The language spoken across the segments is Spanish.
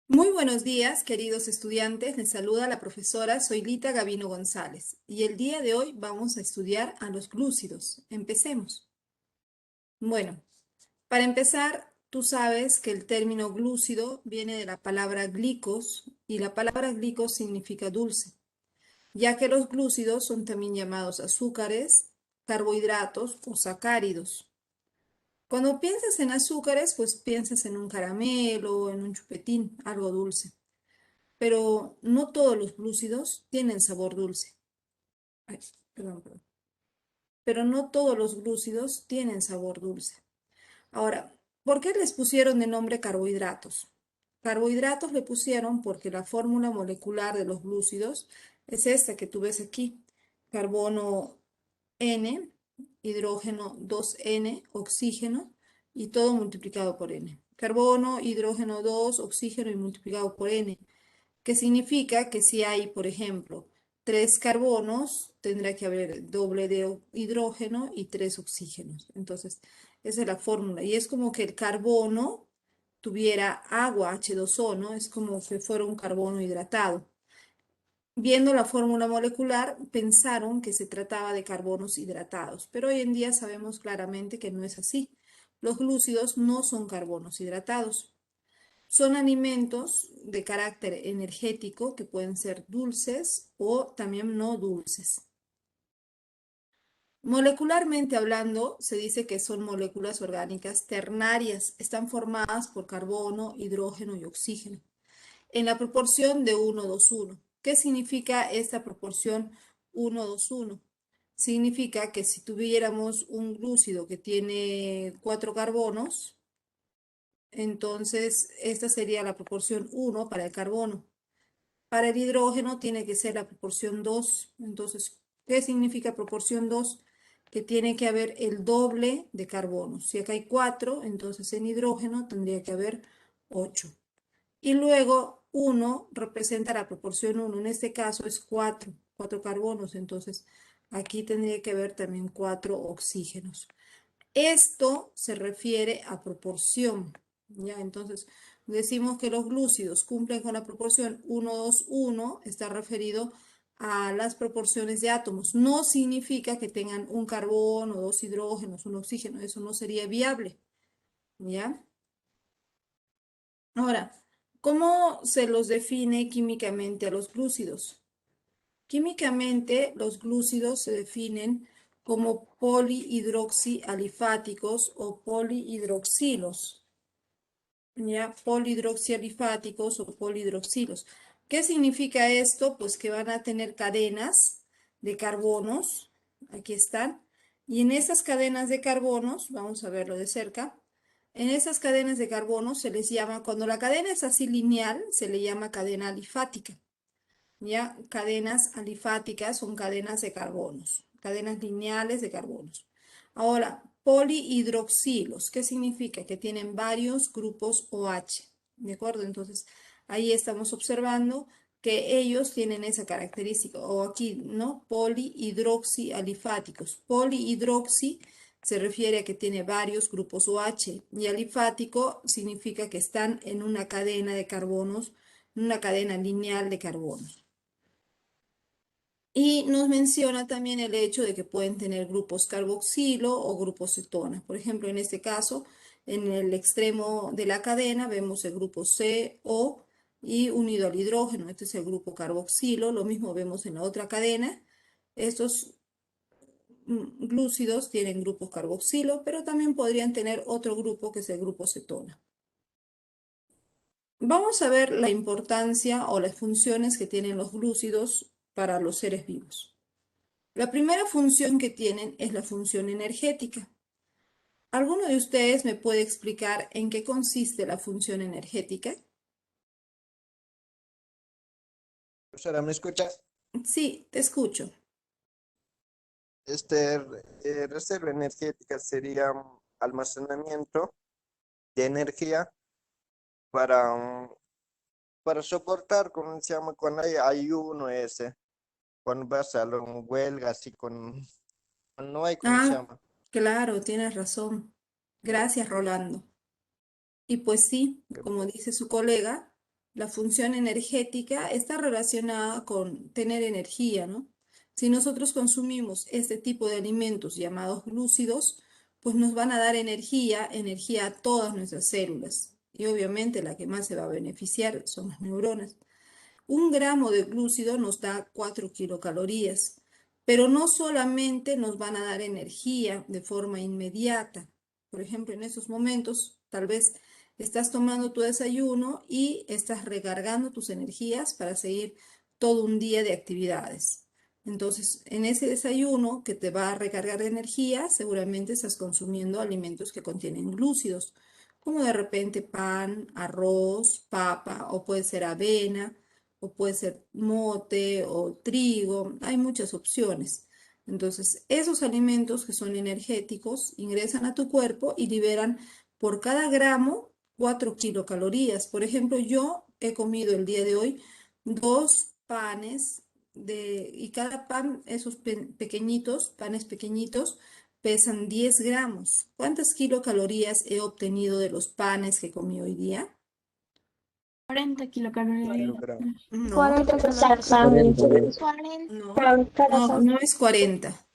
Muy buenos días, queridos estudiantes. Les saluda la profesora Zoilita Gavino González y el día de hoy vamos a estudiar a los glúcidos. Empecemos. Bueno, para empezar, tú sabes que el término glúcido viene de la palabra glicos y la palabra glicos significa dulce, ya que los glúcidos son también llamados azúcares, carbohidratos o sacáridos. Cuando piensas en azúcares, pues piensas en un caramelo, en un chupetín, algo dulce. Pero no todos los glúcidos tienen sabor dulce. Ay, perdón. Pero no todos los glúcidos tienen sabor dulce. Ahora, ¿por qué les pusieron de nombre carbohidratos? Carbohidratos le pusieron porque la fórmula molecular de los glúcidos es esta que tú ves aquí. Carbono N, hidrógeno 2N, oxígeno, y todo multiplicado por N. Carbono, hidrógeno 2, oxígeno y multiplicado por N. Que significa que si hay, por ejemplo, tres carbonos, tendrá que haber doble de hidrógeno y tres oxígenos. Entonces, esa es la fórmula. Y es como que el carbono tuviera agua, H2O, ¿no? Es como que fuera un carbono hidratado. Viendo la fórmula molecular, pensaron que se trataba de carbonos hidratados, pero hoy en día sabemos claramente que no es así. Los glúcidos no son carbonos hidratados. Son alimentos de carácter energético que pueden ser dulces o también no dulces. Molecularmente hablando, se dice que son moléculas orgánicas ternarias. Están formadas por carbono, hidrógeno y oxígeno en la proporción de 1:2:1. ¿Qué significa esta proporción 1:2:1? Significa que si tuviéramos un glúcido que tiene 4 carbonos, entonces esta sería la proporción 1 para el carbono. Para el hidrógeno tiene que ser la proporción 2. Entonces, ¿qué significa proporción 2? Que tiene que haber el doble de carbono. Si acá hay 4, entonces en hidrógeno tendría que haber 8. Y luego 1 representa la proporción 1. En este caso es 4 carbonos. Entonces, aquí tendría que haber también 4 oxígenos. Esto se refiere a proporción, ¿ya? Entonces, decimos que los glúcidos cumplen con la proporción 1:2:1, está referido a las proporciones de átomos. No significa que tengan un carbono, dos hidrógenos, un oxígeno, eso no sería viable, ¿ya? Ahora, ¿cómo se los define químicamente a los glúcidos? Químicamente, los glúcidos se definen como polihidroxialifáticos o polihidroxilos, ¿ya? Polihidroxialifáticos o polihidroxilos. ¿Qué significa esto? Pues que van a tener cadenas de carbonos, aquí están, y en esas cadenas de carbonos, vamos a verlo de cerca, en esas cadenas de carbonos se les llama, cuando la cadena es así lineal, se le llama cadena alifática. ¿Ya? Cadenas alifáticas son cadenas de carbonos, cadenas lineales de carbonos. Ahora, polihidroxilos, ¿qué significa? Que tienen varios grupos OH, ¿de acuerdo? Entonces, ahí estamos observando que ellos tienen esa característica, o aquí, ¿no? Polihidroxialifáticos. Polihidroxi se refiere a que tiene varios grupos OH y alifático significa que están en una cadena de carbonos, una cadena lineal de carbonos. Y nos menciona también el hecho de que pueden tener grupos carboxilo o grupos cetona. Por ejemplo, en este caso, en el extremo de la cadena vemos el grupo CO y unido al hidrógeno. Este es el grupo carboxilo. Lo mismo vemos en la otra cadena. Estos glúcidos tienen grupos carboxilo, pero también podrían tener otro grupo que es el grupo cetona. Vamos a ver la importancia o las funciones que tienen los glúcidos para los seres vivos. La primera función que tienen es la función energética. ¿Alguno de ustedes me puede explicar en qué consiste la función energética? Profesora, ¿me escucha? Sí, te escucho. Reserva energética sería almacenamiento de energía para, para soportar, ¿cómo se llama? Cuando hay ayuno ese, cuando vas a la huelga, así cuando no hay, ¿cómo se Ah, llama? claro, tienes razón. Gracias, Rolando. Y pues sí, como dice su colega, la función energética está relacionada con tener energía, ¿no? Si nosotros consumimos este tipo de alimentos llamados glúcidos, pues nos van a dar energía a todas nuestras células. Y obviamente la que más se va a beneficiar son las neuronas. 1 gramo de glúcido nos da 4 kilocalorías, pero no solamente nos van a dar energía de forma inmediata. Por ejemplo, en esos momentos, tal vez estás tomando tu desayuno y estás recargando tus energías para seguir todo un día de actividades. Entonces, en ese desayuno que te va a recargar de energía, seguramente estás consumiendo alimentos que contienen glúcidos, como de repente pan, arroz, papa o puede ser avena o puede ser mote o trigo, hay muchas opciones. Entonces, esos alimentos que son energéticos ingresan a tu cuerpo y liberan por cada gramo 4 kilocalorías. Por ejemplo, yo he comido el día de hoy 2 panes y cada pan, esos pequeñitos, panes pequeñitos, pesan 10 gramos. ¿Cuántas kilocalorías he obtenido de los panes que comí hoy día? 40 kilocalorías. Kilogramos. No, 40 40, kilocalorías. no, no es 40.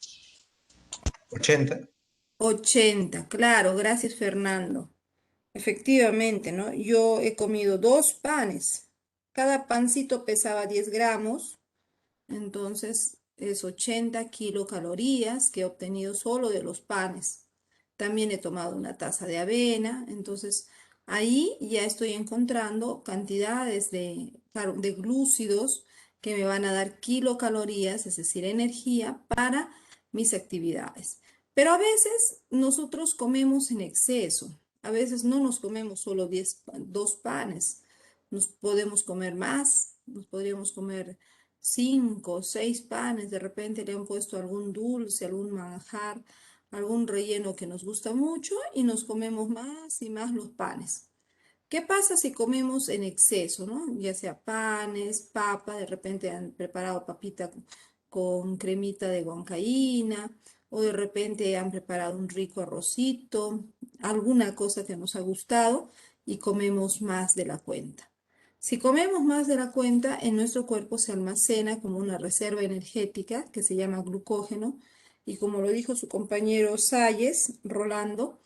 80. 80, claro, gracias Fernando. Efectivamente, ¿no? Yo he comido 2 panes. Cada pancito pesaba 10 gramos, entonces es 80 kilocalorías que he obtenido solo de los panes. También he tomado una taza de avena, entonces ahí ya estoy encontrando cantidades de glúcidos que me van a dar kilocalorías, es decir, energía para mis actividades. Pero a veces nosotros comemos en exceso. A veces no nos comemos solo 2 panes. Nos podemos comer más. Nos podríamos comer 5 o 6 panes. De repente le han puesto algún dulce, algún manjar, algún relleno que nos gusta mucho y nos comemos más y más los panes. ¿Qué pasa si comemos en exceso, no? Ya sea panes, papa, de repente han preparado papita con cremita de huancaína, o de repente han preparado un rico arrocito, alguna cosa que nos ha gustado y comemos más de la cuenta. Si comemos más de la cuenta, en nuestro cuerpo se almacena como una reserva energética que se llama glucógeno, y como lo dijo su compañero Salles, Rolando,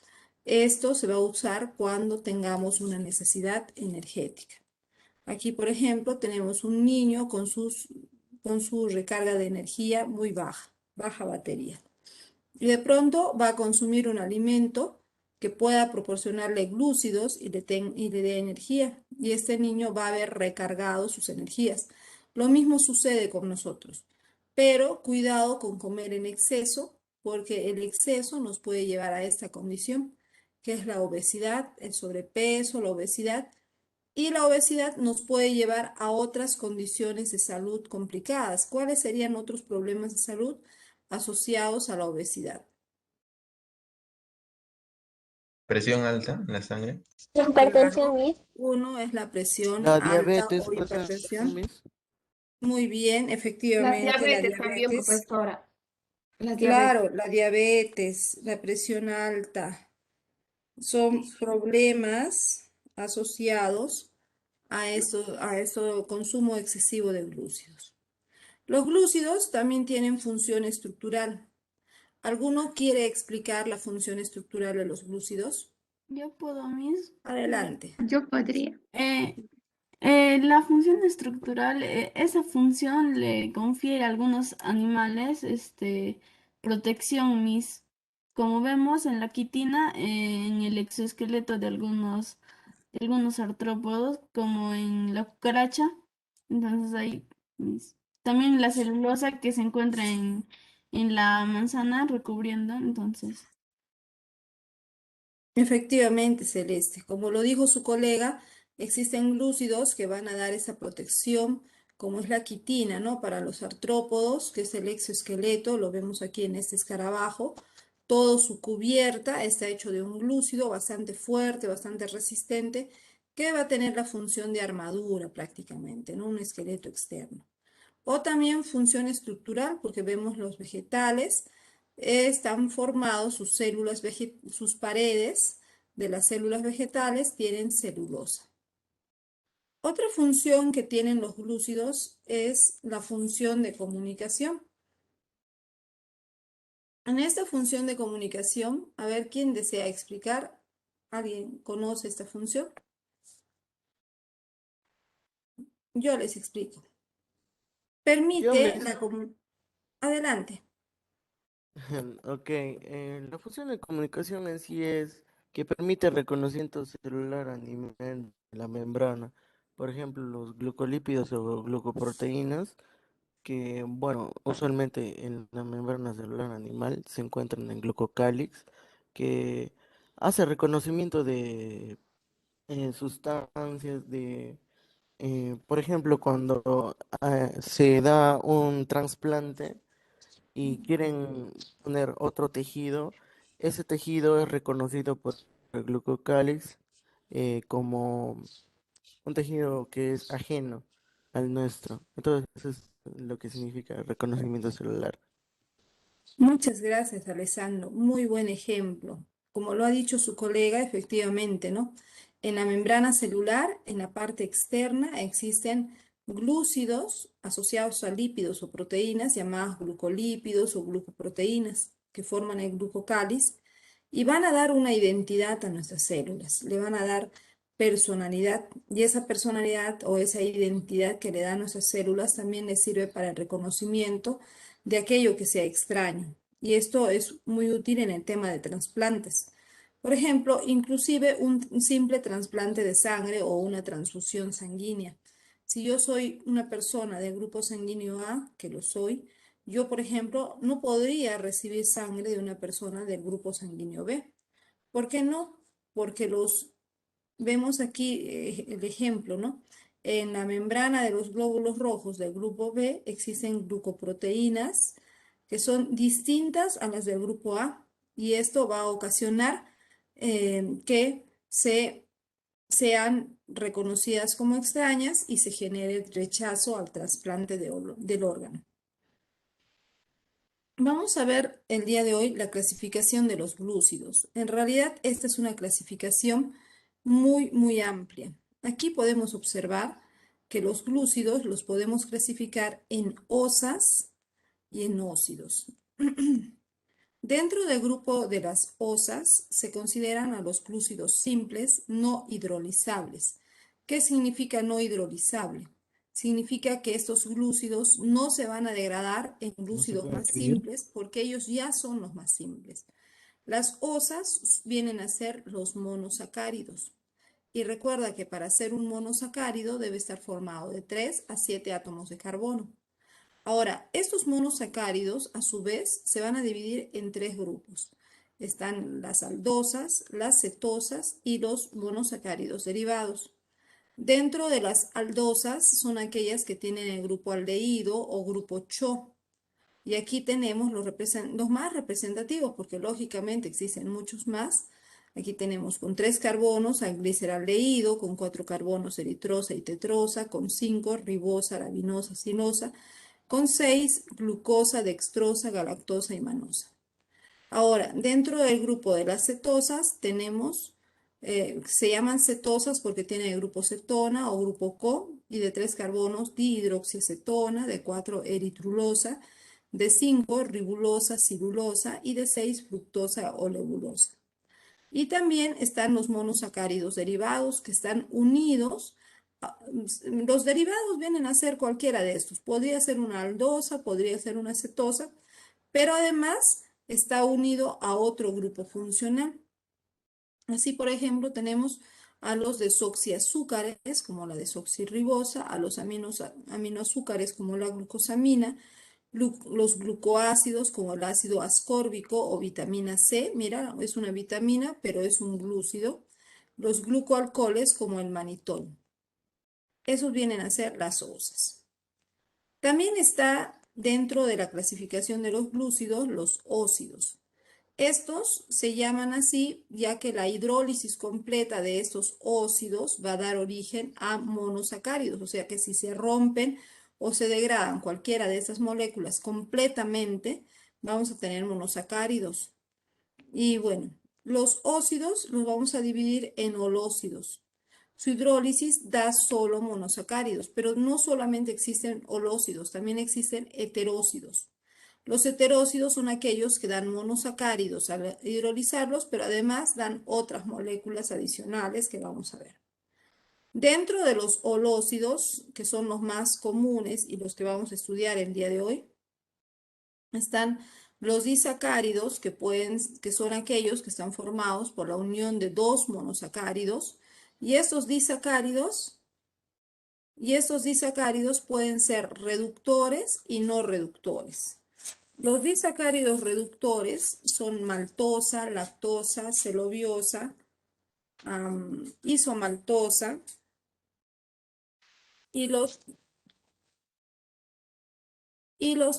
esto se va a usar cuando tengamos una necesidad energética. Aquí, por ejemplo, tenemos un niño con su recarga de energía muy baja, baja batería. Y de pronto va a consumir un alimento que pueda proporcionarle glúcidos y le dé energía. Y este niño va a haber recargado sus energías. Lo mismo sucede con nosotros. Pero cuidado con comer en exceso, porque el exceso nos puede llevar a esta condición, que es la obesidad, el sobrepeso, la obesidad. Y la obesidad nos puede llevar a otras condiciones de salud complicadas. ¿Cuáles serían otros problemas de salud asociados a la obesidad? Presión alta en la sangre. Hipertensión, Claro, Miss. uno es la presión La alta diabetes o puede ser, hipertensión. Miss. Muy bien, La efectivamente, la diabetes también, diabetes. profesora. La diabetes. Claro, la diabetes, la presión alta, son problemas asociados a esto consumo excesivo de glúcidos. Los glúcidos también tienen función estructural. ¿Alguno quiere explicar la función estructural de los glúcidos? Yo puedo, Miss. Adelante. Yo podría. La función estructural, esa función le confiere a algunos animales, protección, Miss. Como vemos en la quitina, en el exoesqueleto de algunos artrópodos, como en la cucaracha. Entonces ahí, Miss. También la celulosa que se encuentra en la manzana recubriendo, entonces. Efectivamente, Celeste. Como lo dijo su colega, existen glúcidos que van a dar esa protección, como es la quitina, ¿no? Para los artrópodos, que es el exoesqueleto, lo vemos aquí en este escarabajo. Todo su cubierta está hecho de un glúcido bastante fuerte, bastante resistente, que va a tener la función de armadura prácticamente, ¿no? Un esqueleto externo. O también función estructural, porque vemos los vegetales, están formados sus células, sus paredes de las células vegetales tienen celulosa. Otra función que tienen los glúcidos es la función de comunicación. En esta función de comunicación, a ver quién desea explicar. ¿Alguien conoce esta función? Yo les explico. Yo Permite me... la Adelante. Ok, la función de comunicación en sí es que permite el reconocimiento celular a nivel de la membrana. Por ejemplo, los glucolípidos o glucoproteínas, que, bueno, usualmente en la membrana celular animal se encuentran en glucocálix, que hace reconocimiento de sustancias, por ejemplo, cuando se da un trasplante y quieren poner otro tejido, ese tejido es reconocido por el glucocálix como un tejido que es ajeno al nuestro. Entonces, eso es lo que significa reconocimiento celular. Muchas gracias, Alessandro. Muy buen ejemplo. Como lo ha dicho su colega, efectivamente, ¿no? En la membrana celular, en la parte externa, existen glúcidos asociados a lípidos o proteínas llamadas glucolípidos o glucoproteínas que forman el glucocáliz y van a dar una identidad a nuestras células, le van a dar personalidad y esa personalidad o esa identidad que le dan a nuestras células también les sirve para el reconocimiento de aquello que sea extraño. Y esto es muy útil en el tema de trasplantes. Por ejemplo, inclusive un simple trasplante de sangre o una transfusión sanguínea. Si yo soy una persona del grupo sanguíneo A, que lo soy, yo, por ejemplo, no podría recibir sangre de una persona del grupo sanguíneo B. ¿Por qué no? Porque vemos aquí el ejemplo, ¿no? En la membrana de los glóbulos rojos del grupo B existen glucoproteínas que son distintas a las del grupo A y esto va a ocasionar que sean reconocidas como extrañas y se genere rechazo al trasplante del órgano. Vamos a ver el día de hoy la clasificación de los glúcidos. En realidad, esta es una clasificación muy amplia. Aquí podemos observar que los glúcidos los podemos clasificar en osas y en óxidos. Dentro del grupo de las osas se consideran a los glúcidos simples no hidrolizables. ¿Qué significa no hidrolizable? Significa que estos glúcidos no se van a degradar en ¿No se glúcidos puede más escribir? simples porque ellos ya son los más simples. Las osas vienen a ser los monosacáridos. Y recuerda que para ser un monosacárido debe estar formado de 3 a 7 átomos de carbono. Ahora, estos monosacáridos, a su vez, se van a dividir en tres grupos. Están las aldosas, las cetosas y los monosacáridos derivados. Dentro de las aldosas son aquellas que tienen el grupo aldehído o grupo CHO. Y aquí tenemos los más representativos, porque lógicamente existen muchos más. Aquí tenemos con 3 carbonos al gliceraldehído, con 4 carbonos eritrosa y tetrosa, con 5 ribosa, arabinosa, silosa, con 6 glucosa, dextrosa, galactosa y manosa. Ahora, dentro del grupo de las cetosas tenemos, se llaman cetosas porque tienen el grupo cetona o grupo CO y de 3 carbonos dihidroxiacetona, de 4 eritrulosa, de 5 ribulosa, cirulosa y de 6 fructosa o lebulosa. Y también están los monosacáridos derivados que están unidos. Los derivados vienen a ser cualquiera de estos. Podría ser una aldosa, podría ser una cetosa, pero además está unido a otro grupo funcional. Así, por ejemplo, tenemos a los desoxiazúcares, como la desoxirribosa, a los aminoazúcares, como la glucosamina, los glucoácidos, como el ácido ascórbico o vitamina C. Mira, es una vitamina, pero es un glúcido. Los glucoalcoholes, como el manitol. Esos vienen a ser las osas. También está dentro de la clasificación de los glúcidos los óxidos. Estos se llaman así ya que la hidrólisis completa de estos óxidos va a dar origen a monosacáridos, o sea que si se rompen o se degradan cualquiera de estas moléculas completamente, vamos a tener monosacáridos. Y bueno, los óxidos los vamos a dividir en holócidos. Su hidrólisis da solo monosacáridos, pero no solamente existen holócidos, también existen heterócidos. Los heterócidos son aquellos que dan monosacáridos al hidrolizarlos, pero además dan otras moléculas adicionales que vamos a ver. Dentro de los holócidos, que son los más comunes y los que vamos a estudiar el día de hoy, están los disacáridos, que son aquellos que están formados por la unión de dos monosacáridos, y estos disacáridos pueden ser reductores y no reductores. Los disacáridos reductores son maltosa, lactosa, celobiosa, isomaltosa, y los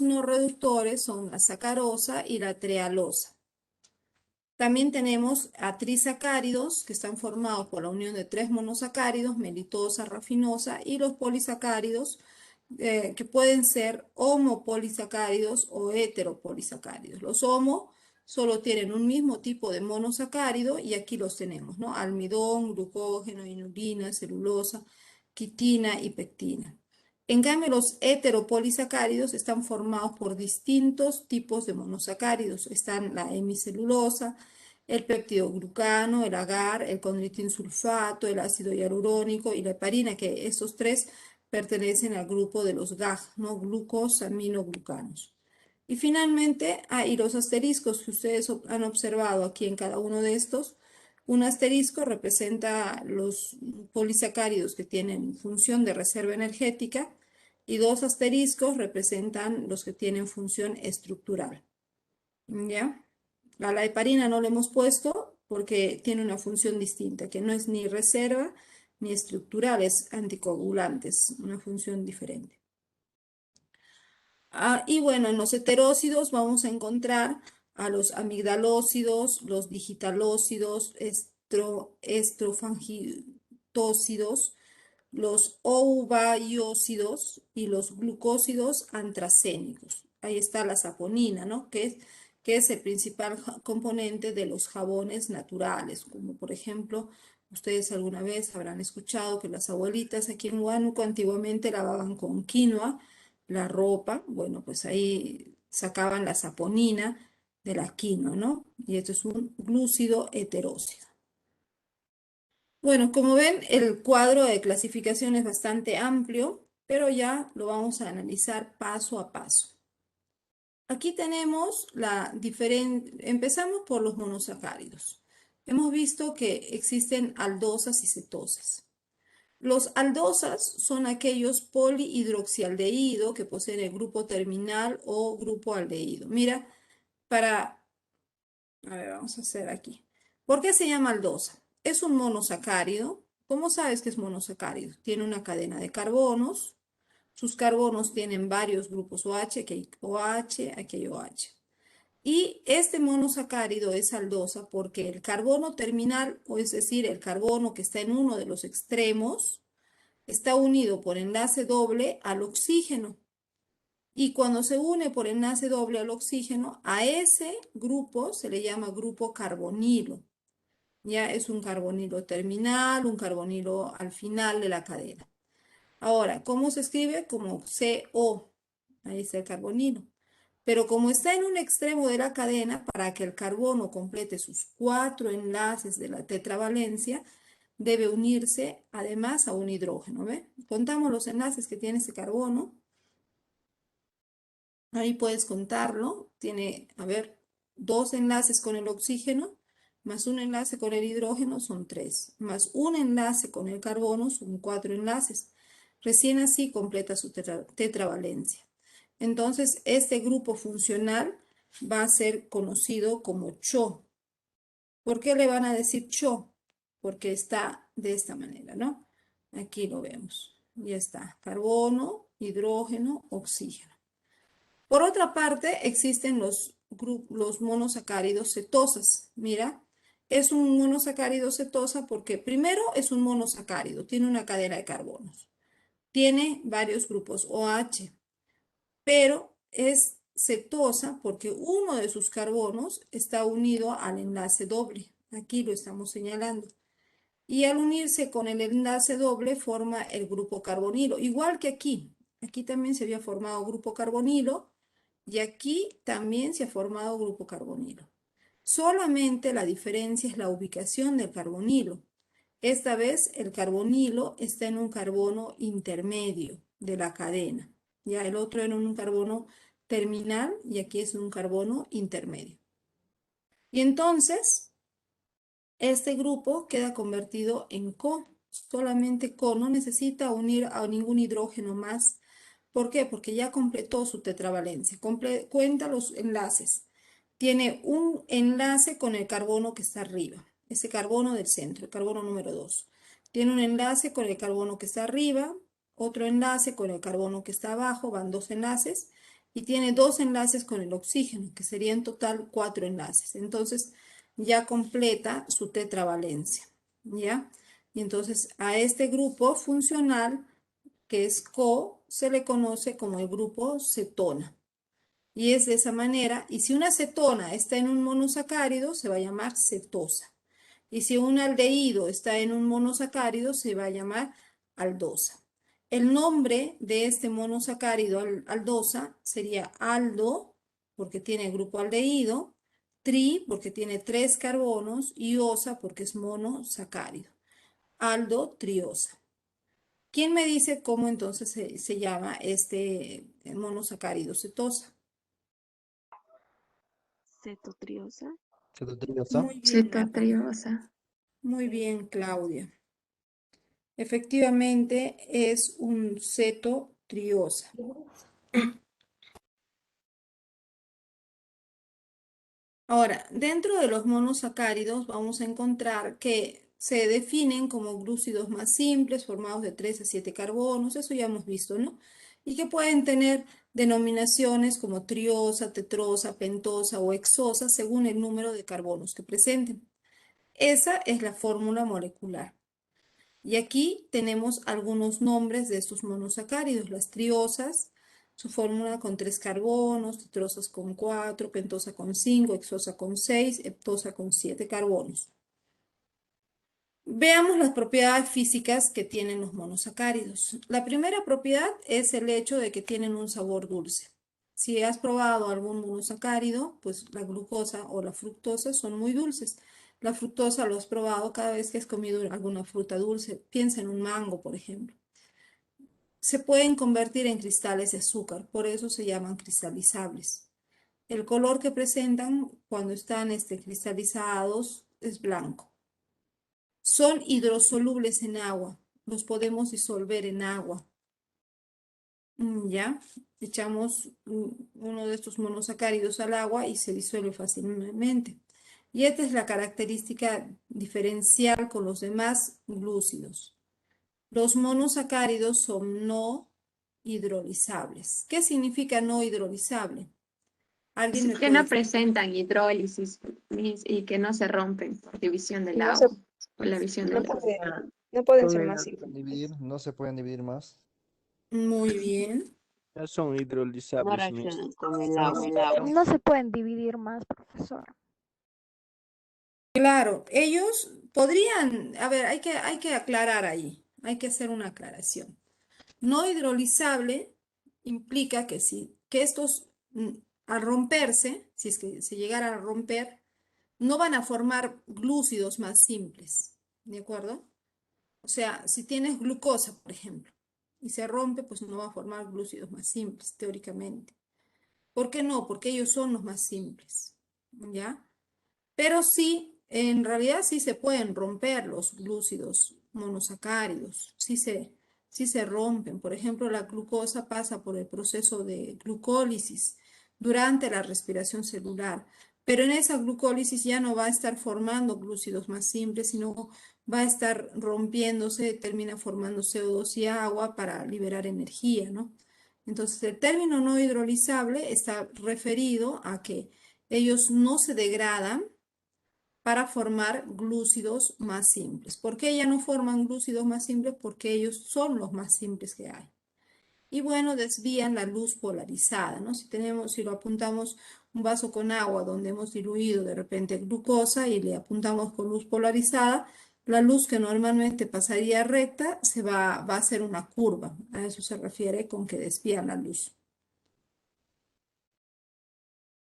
no reductores son la sacarosa y la trealosa. También tenemos a trisacáridos, que están formados por la unión de tres monosacáridos, melitosa, rafinosa, y los polisacáridos, que pueden ser homopolisacáridos o heteropolisacáridos. Los homo solo tienen un mismo tipo de monosacárido y aquí los tenemos, ¿no? Almidón, glucógeno, inulina, celulosa, quitina y pectina. En cambio, los heteropolisacáridos están formados por distintos tipos de monosacáridos. Están la hemicelulosa, el peptidoglucano, el agar, el condroitinsulfato, el ácido hialurónico y la heparina, que estos tres pertenecen al grupo de los GAG, ¿no? Glucosaminoglucanos. Y finalmente, hay los asteriscos que ustedes han observado aquí en cada uno de estos. Un asterisco representa los polisacáridos que tienen función de reserva energética y dos asteriscos representan los que tienen función estructural. ¿Ya? A la heparina no le hemos puesto porque tiene una función distinta, que no es ni reserva ni estructural, es anticoagulante, es una función diferente. Y bueno, en los heterócidos vamos a encontrar a los amigdalócidos, los digitalócidos, estrofangitócidos, los ouvaiócidos y los glucósidos antracénicos. Ahí está la saponina, ¿no? Que es el principal componente de los jabones naturales, como por ejemplo, ustedes alguna vez habrán escuchado que las abuelitas aquí en Huánuco antiguamente lavaban con quinoa la ropa. Bueno, pues ahí sacaban la saponina de la quinoa, ¿no? Y esto es un glúcido heterócido. Bueno, como ven, el cuadro de clasificación es bastante amplio, pero ya lo vamos a analizar paso a paso. Aquí tenemos empezamos por los monosacáridos. Hemos visto que existen aldosas y cetosas. Los aldosas son aquellos polihidroxialdehído que poseen el grupo terminal o grupo aldehído. Mira, a ver, vamos a hacer aquí. ¿Por qué se llama aldosa? Es un monosacárido. ¿Cómo sabes que es monosacárido? Tiene una cadena de carbonos. Sus carbonos tienen varios grupos OH, aquí hay OH, aquí hay OH. Y este monosacárido es aldosa porque el carbono terminal, o es decir, el carbono que está en uno de los extremos, está unido por enlace doble al oxígeno. Y cuando se une por enlace doble al oxígeno, a ese grupo se le llama grupo carbonilo. Ya es un carbonilo terminal, un carbonilo al final de la cadena. Ahora, ¿cómo se escribe? Como CO. Ahí está el carbonilo. Pero como está en un extremo de la cadena, para que el carbono complete sus 4 enlaces de la tetravalencia, debe unirse además a un hidrógeno. ¿Ve? Contamos los enlaces que tiene ese carbono. Ahí puedes contarlo. Tiene, a ver, 2 enlaces con el oxígeno, más un enlace con el hidrógeno, son 3. Más un enlace con el carbono, son 4 enlaces. Recién así completa su tetravalencia. Entonces, este grupo funcional va a ser conocido como CHO. ¿Por qué le van a decir CHO? Porque está de esta manera, ¿no? Aquí lo vemos. Ya está. Carbono, hidrógeno, oxígeno. Por otra parte, existen los monosacáridos cetosas. Mira, es un monosacárido cetosa porque primero es un monosacárido, tiene una cadena de carbonos. Tiene varios grupos OH, pero es cetosa porque uno de sus carbonos está unido al enlace doble. Aquí lo estamos señalando. Y al unirse con el enlace doble forma el grupo carbonilo, igual que aquí. Aquí también se había formado grupo carbonilo y aquí también se ha formado grupo carbonilo. Solamente la diferencia es la ubicación del carbonilo. Esta vez el carbonilo está en un carbono intermedio de la cadena. Ya el otro era un carbono terminal y aquí es un carbono intermedio. Y entonces, este grupo queda convertido en CO. Solamente CO, no necesita unir a ningún hidrógeno más. ¿Por qué? Porque ya completó su tetravalencia. Cuenta los enlaces. Tiene un enlace con el carbono que está arriba, ese carbono del centro, el carbono número 2. Tiene un enlace con el carbono que está arriba, otro enlace con el carbono que está abajo, van 2 enlaces, y tiene 2 enlaces con el oxígeno, que sería en total 4 enlaces. Entonces ya completa su tetravalencia, ¿ya? Y entonces a este grupo funcional, que es CO, se le conoce como el grupo cetona. Y es de esa manera, y si una cetona está en un monosacárido, se va a llamar cetosa. Y si un aldehído está en un monosacárido, se va a llamar aldosa. El nombre de este monosacárido aldosa sería aldo, porque tiene grupo aldehído, tri, porque tiene 3 carbonos, y osa, porque es monosacárido. Aldotriosa. ¿Quién me dice cómo entonces se llama este monosacárido cetosa? Cetotriosa. Cetotriosa. Muy bien, Cetotriosa. muy bien, Claudia. Efectivamente es un cetotriosa. Ahora, dentro de los monosacáridos vamos a encontrar que se definen como glúcidos más simples, formados de 3 a 7 carbonos, eso ya hemos visto, ¿no? Y que pueden tener denominaciones como triosa, tetrosa, pentosa o hexosa según el número de carbonos que presenten. Esa es la fórmula molecular. Y aquí tenemos algunos nombres de estos monosacáridos, las triosas, su fórmula con 3 carbonos, tetrosas con 4, pentosa con 5, hexosa con 6, heptosa con 7 carbonos. Veamos las propiedades físicas que tienen los monosacáridos. La primera propiedad es el hecho de que tienen un sabor dulce. Si has probado algún monosacárido, pues la glucosa o la fructosa son muy dulces. La fructosa lo has probado cada vez que has comido alguna fruta dulce. Piensa en un mango, por ejemplo. Se pueden convertir en cristales de azúcar, por eso se llaman cristalizables. El color que presentan cuando están cristalizados es blanco. Son hidrosolubles en agua, los podemos disolver en agua. ¿Ya? Echamos uno de estos monosacáridos al agua y se disuelve fácilmente. Y esta es la característica diferencial con los demás glúcidos. Los monosacáridos son no hidrolizables. ¿Qué significa no hidrolizable? ¿Alguien me Que puede no explicar? presentan hidrólisis y que no se rompen por división del No se, agua, por la visión no del agua. puede- no pueden ser Pueden más simples. dividir, no se pueden dividir más. Muy bien. Ya son No hidrolizables, Miss. reaccionan con el agua. No se pueden dividir más, profesor. Claro, ellos podrían, a ver, hay que aclarar ahí, hay que hacer una aclaración. No hidrolizable implica que estos al romperse, si es que se llegaran a romper, no van a formar glúcidos más simples, ¿de acuerdo? O sea, si tienes glucosa, por ejemplo, y se rompe, pues no va a formar glúcidos más simples, teóricamente. ¿Por qué no? Porque ellos son los más simples, ¿ya? Pero sí, en realidad sí se pueden romper los glúcidos monosacáridos, sí se rompen. Por ejemplo, la glucosa pasa por el proceso de glucólisis durante la respiración celular, pero en esa glucólisis ya no va a estar formando glúcidos más simples, sino va a estar rompiéndose, termina formando CO2 y agua para liberar energía, ¿no? Entonces, el término no hidrolizable está referido a que ellos no se degradan para formar glúcidos más simples. ¿Por qué ya no forman glúcidos más simples? Porque ellos son los más simples que hay. Y bueno, desvían la luz polarizada, ¿no? Si lo apuntamos un vaso con agua donde hemos diluido de repente glucosa y le apuntamos con luz polarizada, La luz que normalmente pasaría recta va a hacer una curva. A eso se refiere con que desvía la luz.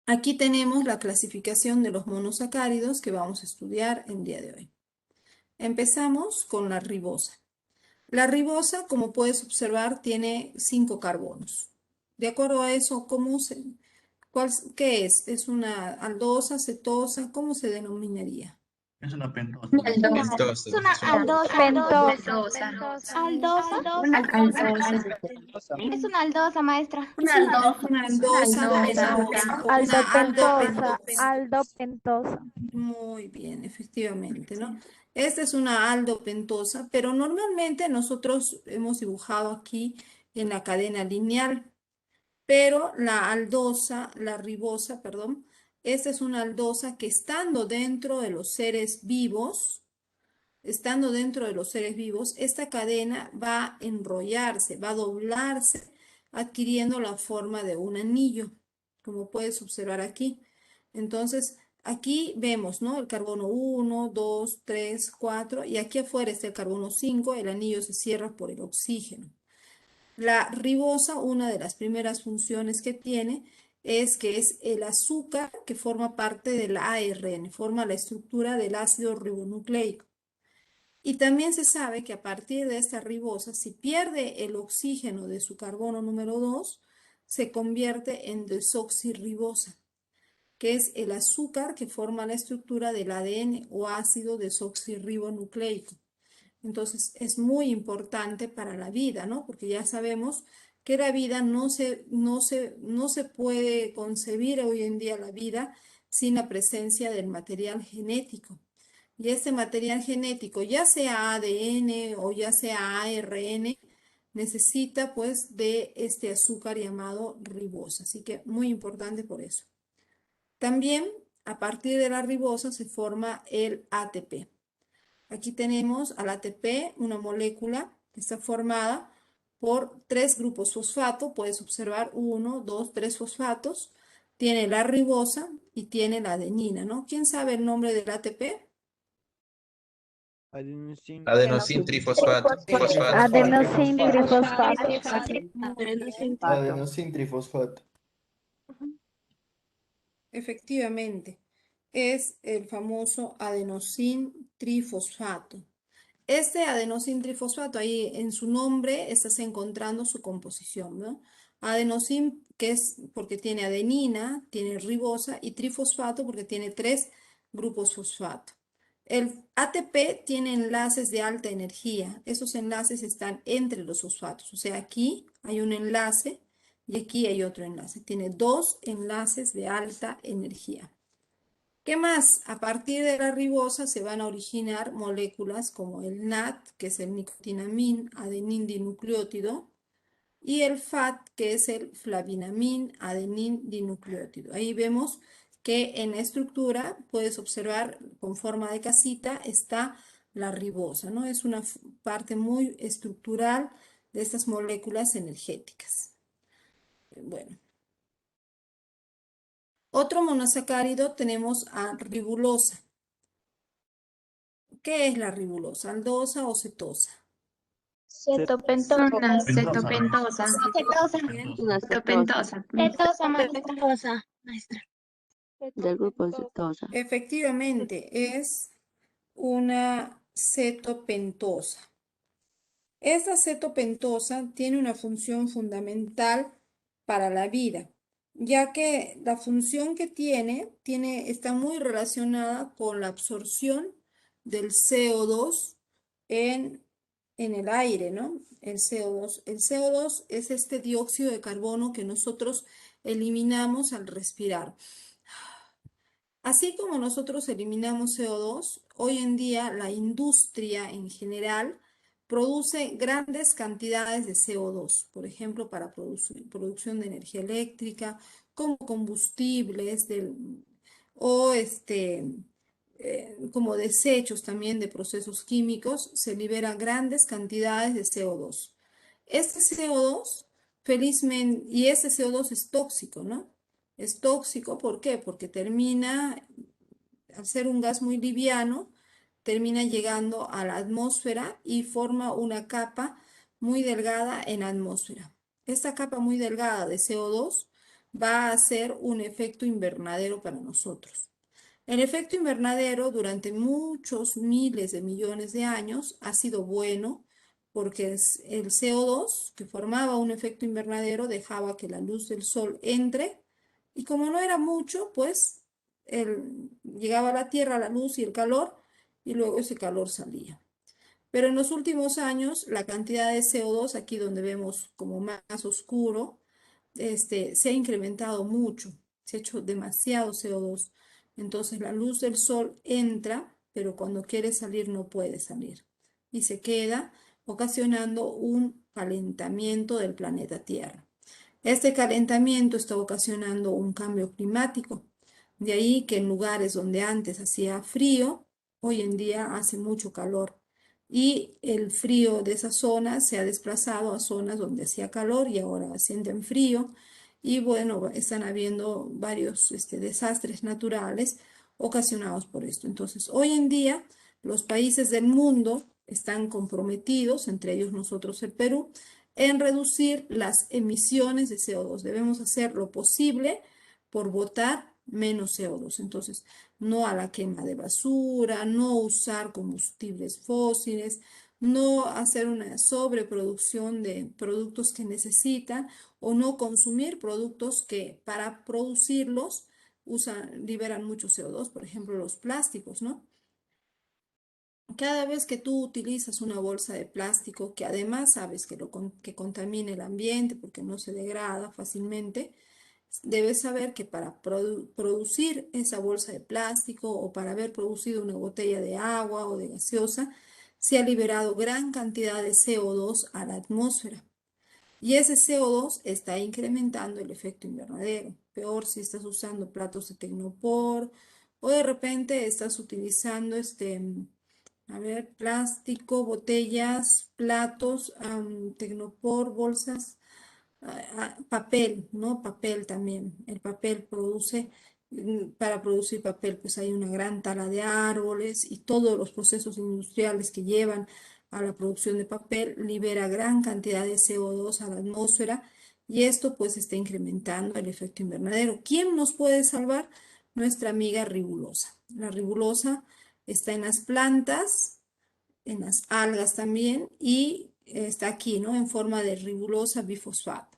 Aquí tenemos la clasificación de los monosacáridos que vamos a estudiar el día de hoy. Empezamos con la ribosa. La ribosa, como puedes observar, tiene 5 carbonos. De acuerdo a eso, ¿qué es? ¿Es una aldosa, cetosa? ¿Cómo se denominaría? Es una pentosa. Aldosa. Es una aldosa. Pentosa. Aldosa. Aldosa. Es una aldosa, maestra. Una aldosa pentosa o una Aldopentosa. aldopentosa. Aldopentosa. Muy bien, efectivamente, ¿no? Esta es una aldopentosa, pero normalmente nosotros hemos dibujado aquí en la cadena lineal, pero la aldosa, la ribosa, perdón, esta es una aldosa que estando dentro de los seres vivos, esta cadena va a enrollarse, va a doblarse, adquiriendo la forma de un anillo, como puedes observar aquí. Entonces, aquí vemos, ¿no? El carbono 1, 2, 3, 4, y aquí afuera está el carbono 5, el anillo se cierra por el oxígeno. La ribosa, una de las primeras funciones que tiene, es que es el azúcar que forma parte del ARN, forma la estructura del ácido ribonucleico. Y también se sabe que a partir de esta ribosa, si pierde el oxígeno de su carbono número 2, se convierte en desoxirribosa, que es el azúcar que forma la estructura del ADN o ácido desoxirribonucleico. Entonces, es muy importante para la vida, ¿no? Porque ya sabemos que la vida no se puede concebir hoy en día la vida sin la presencia del material genético. Y este material genético, ya sea ADN o ya sea ARN, necesita pues de este azúcar llamado ribosa. Así que muy importante por eso. También a partir de la ribosa se forma el ATP. Aquí tenemos al ATP, una molécula que está formada por 3 grupos fosfato. Puedes observar 1, 2, 3 fosfatos. Tiene la ribosa y tiene la adenina, ¿no? ¿Quién sabe el nombre del ATP? Adenosín trifosfato. Adenosín trifosfato. Adenosín trifosfato. Efectivamente, es el famoso adenosín trifosfato. Este adenosín trifosfato, ahí en su nombre estás encontrando su composición, ¿no? Adenosín, que es porque tiene adenina, tiene ribosa, y trifosfato porque tiene 3 grupos fosfato. El ATP tiene enlaces de alta energía. Esos enlaces están entre los fosfatos. O sea, aquí hay un enlace y aquí hay otro enlace. Tiene 2 enlaces de alta energía. ¿Qué más? A partir de la ribosa se van a originar moléculas como el NAT, que es el nicotinamín adenín dinucleótido, y el FAT, que es el flavinamín adenín dinucleótido. Ahí vemos que en la estructura puedes observar con forma de casita está la ribosa, ¿no? Es una parte muy estructural de estas moléculas energéticas. Bueno. Otro monosacárido tenemos a ribulosa. ¿Qué es la ribulosa? ¿Aldosa o cetosa? Cetopentosa. Pentosa. Cetopentosa. Cetopentosa. Cetosa, maestra. Del grupo cetosa. Efectivamente, es una cetopentosa. Esta cetopentosa tiene una función fundamental para la vida, ya que la función que está muy relacionada con la absorción del CO2 en el aire, ¿no? El CO2. El CO2 es este dióxido de carbono que nosotros eliminamos al respirar. Así como nosotros eliminamos CO2, hoy en día la industria en general produce grandes cantidades de CO2, por ejemplo, para producción de energía eléctrica, como combustibles o como desechos también de procesos químicos, se liberan grandes cantidades de CO2. Este CO2, felizmente, y ese CO2 es tóxico, ¿no? Es tóxico, ¿por qué? Porque termina, al ser un gas muy liviano, termina llegando a la atmósfera y forma una capa muy delgada en la atmósfera. Esta capa muy delgada de CO2 va a hacer un efecto invernadero para nosotros. El efecto invernadero durante muchos miles de millones de años ha sido bueno porque el CO2 que formaba un efecto invernadero dejaba que la luz del sol entre y como no era mucho, pues llegaba a la Tierra la luz y el calor y luego ese calor salía. Pero en los últimos años la cantidad de CO2, aquí donde vemos como más oscuro, se ha incrementado mucho, se ha hecho demasiado CO2. Entonces la luz del sol entra, pero cuando quiere salir no puede salir. Y se queda ocasionando un calentamiento del planeta Tierra. Este calentamiento está ocasionando un cambio climático. De ahí que en lugares donde antes hacía frío, hoy en día hace mucho calor. Y el frío de esas zonas se ha desplazado a zonas donde hacía calor y ahora sienten frío. Y bueno, están habiendo varios desastres naturales ocasionados por esto. Entonces, hoy en día, los países del mundo están comprometidos, entre ellos nosotros el Perú, en reducir las emisiones de CO2. Debemos hacer lo posible por botar menos CO2. Entonces, no a la quema de basura, no usar combustibles fósiles, no hacer una sobreproducción de productos que necesitan o no consumir productos que para producirlos liberan mucho CO2, por ejemplo, los plásticos, ¿no? Cada vez que tú utilizas una bolsa de plástico, que además sabes que contamina el ambiente porque no se degrada fácilmente, debes saber que para producir esa bolsa de plástico o para haber producido una botella de agua o de gaseosa, se ha liberado gran cantidad de CO2 a la atmósfera. Y ese CO2 está incrementando el efecto invernadero. Peor si estás usando platos de Tecnopor o de repente estás utilizando plástico, botellas, platos, Tecnopor, bolsas, papel, ¿no? Papel también. El papel para producir papel, pues hay una gran tala de árboles y todos los procesos industriales que llevan a la producción de papel libera gran cantidad de CO2 a la atmósfera y esto pues está incrementando el efecto invernadero. ¿Quién nos puede salvar? Nuestra amiga ribulosa. La ribulosa está en las plantas, en las algas también y está aquí, ¿no? En forma de ribulosa bifosfato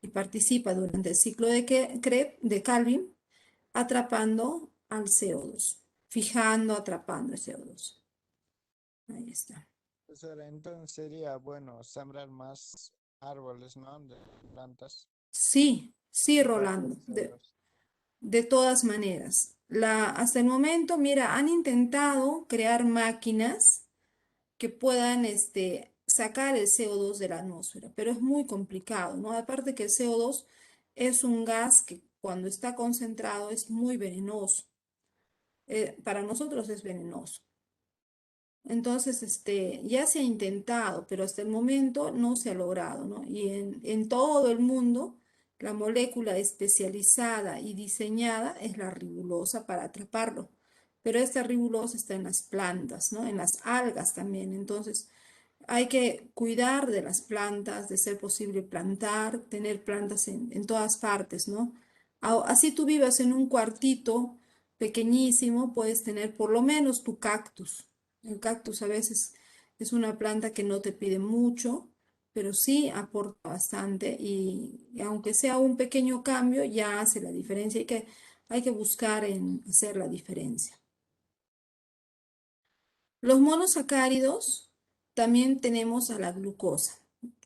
y participa durante el ciclo de Calvin atrapando al CO2, fijando, atrapando el CO2. Ahí está. Profesora, entonces sería bueno sembrar más árboles, ¿no? De plantas. Sí, sí, Aparte Rolando, del CO2. de todas maneras. Hasta el momento, mira, han intentado crear máquinas que puedan sacar el CO2 de la atmósfera, pero es muy complicado, ¿no? Aparte que el CO2 es un gas que cuando está concentrado es muy venenoso. Para nosotros es venenoso. Entonces, ya se ha intentado, pero hasta el momento no se ha logrado, ¿no? Y en todo el mundo, la molécula especializada y diseñada es la ribulosa para atraparlo. Pero esta ribulosa está en las plantas, ¿no? En las algas también. Entonces, hay que cuidar de las plantas, de ser posible plantar, tener plantas en todas partes, ¿no? Así tú vivas en un cuartito pequeñísimo, puedes tener por lo menos tu cactus. El cactus a veces es una planta que no te pide mucho, pero sí aporta bastante y aunque sea un pequeño cambio, ya hace la diferencia. Hay que buscar en hacer la diferencia. Los monosacáridos también tenemos a la glucosa.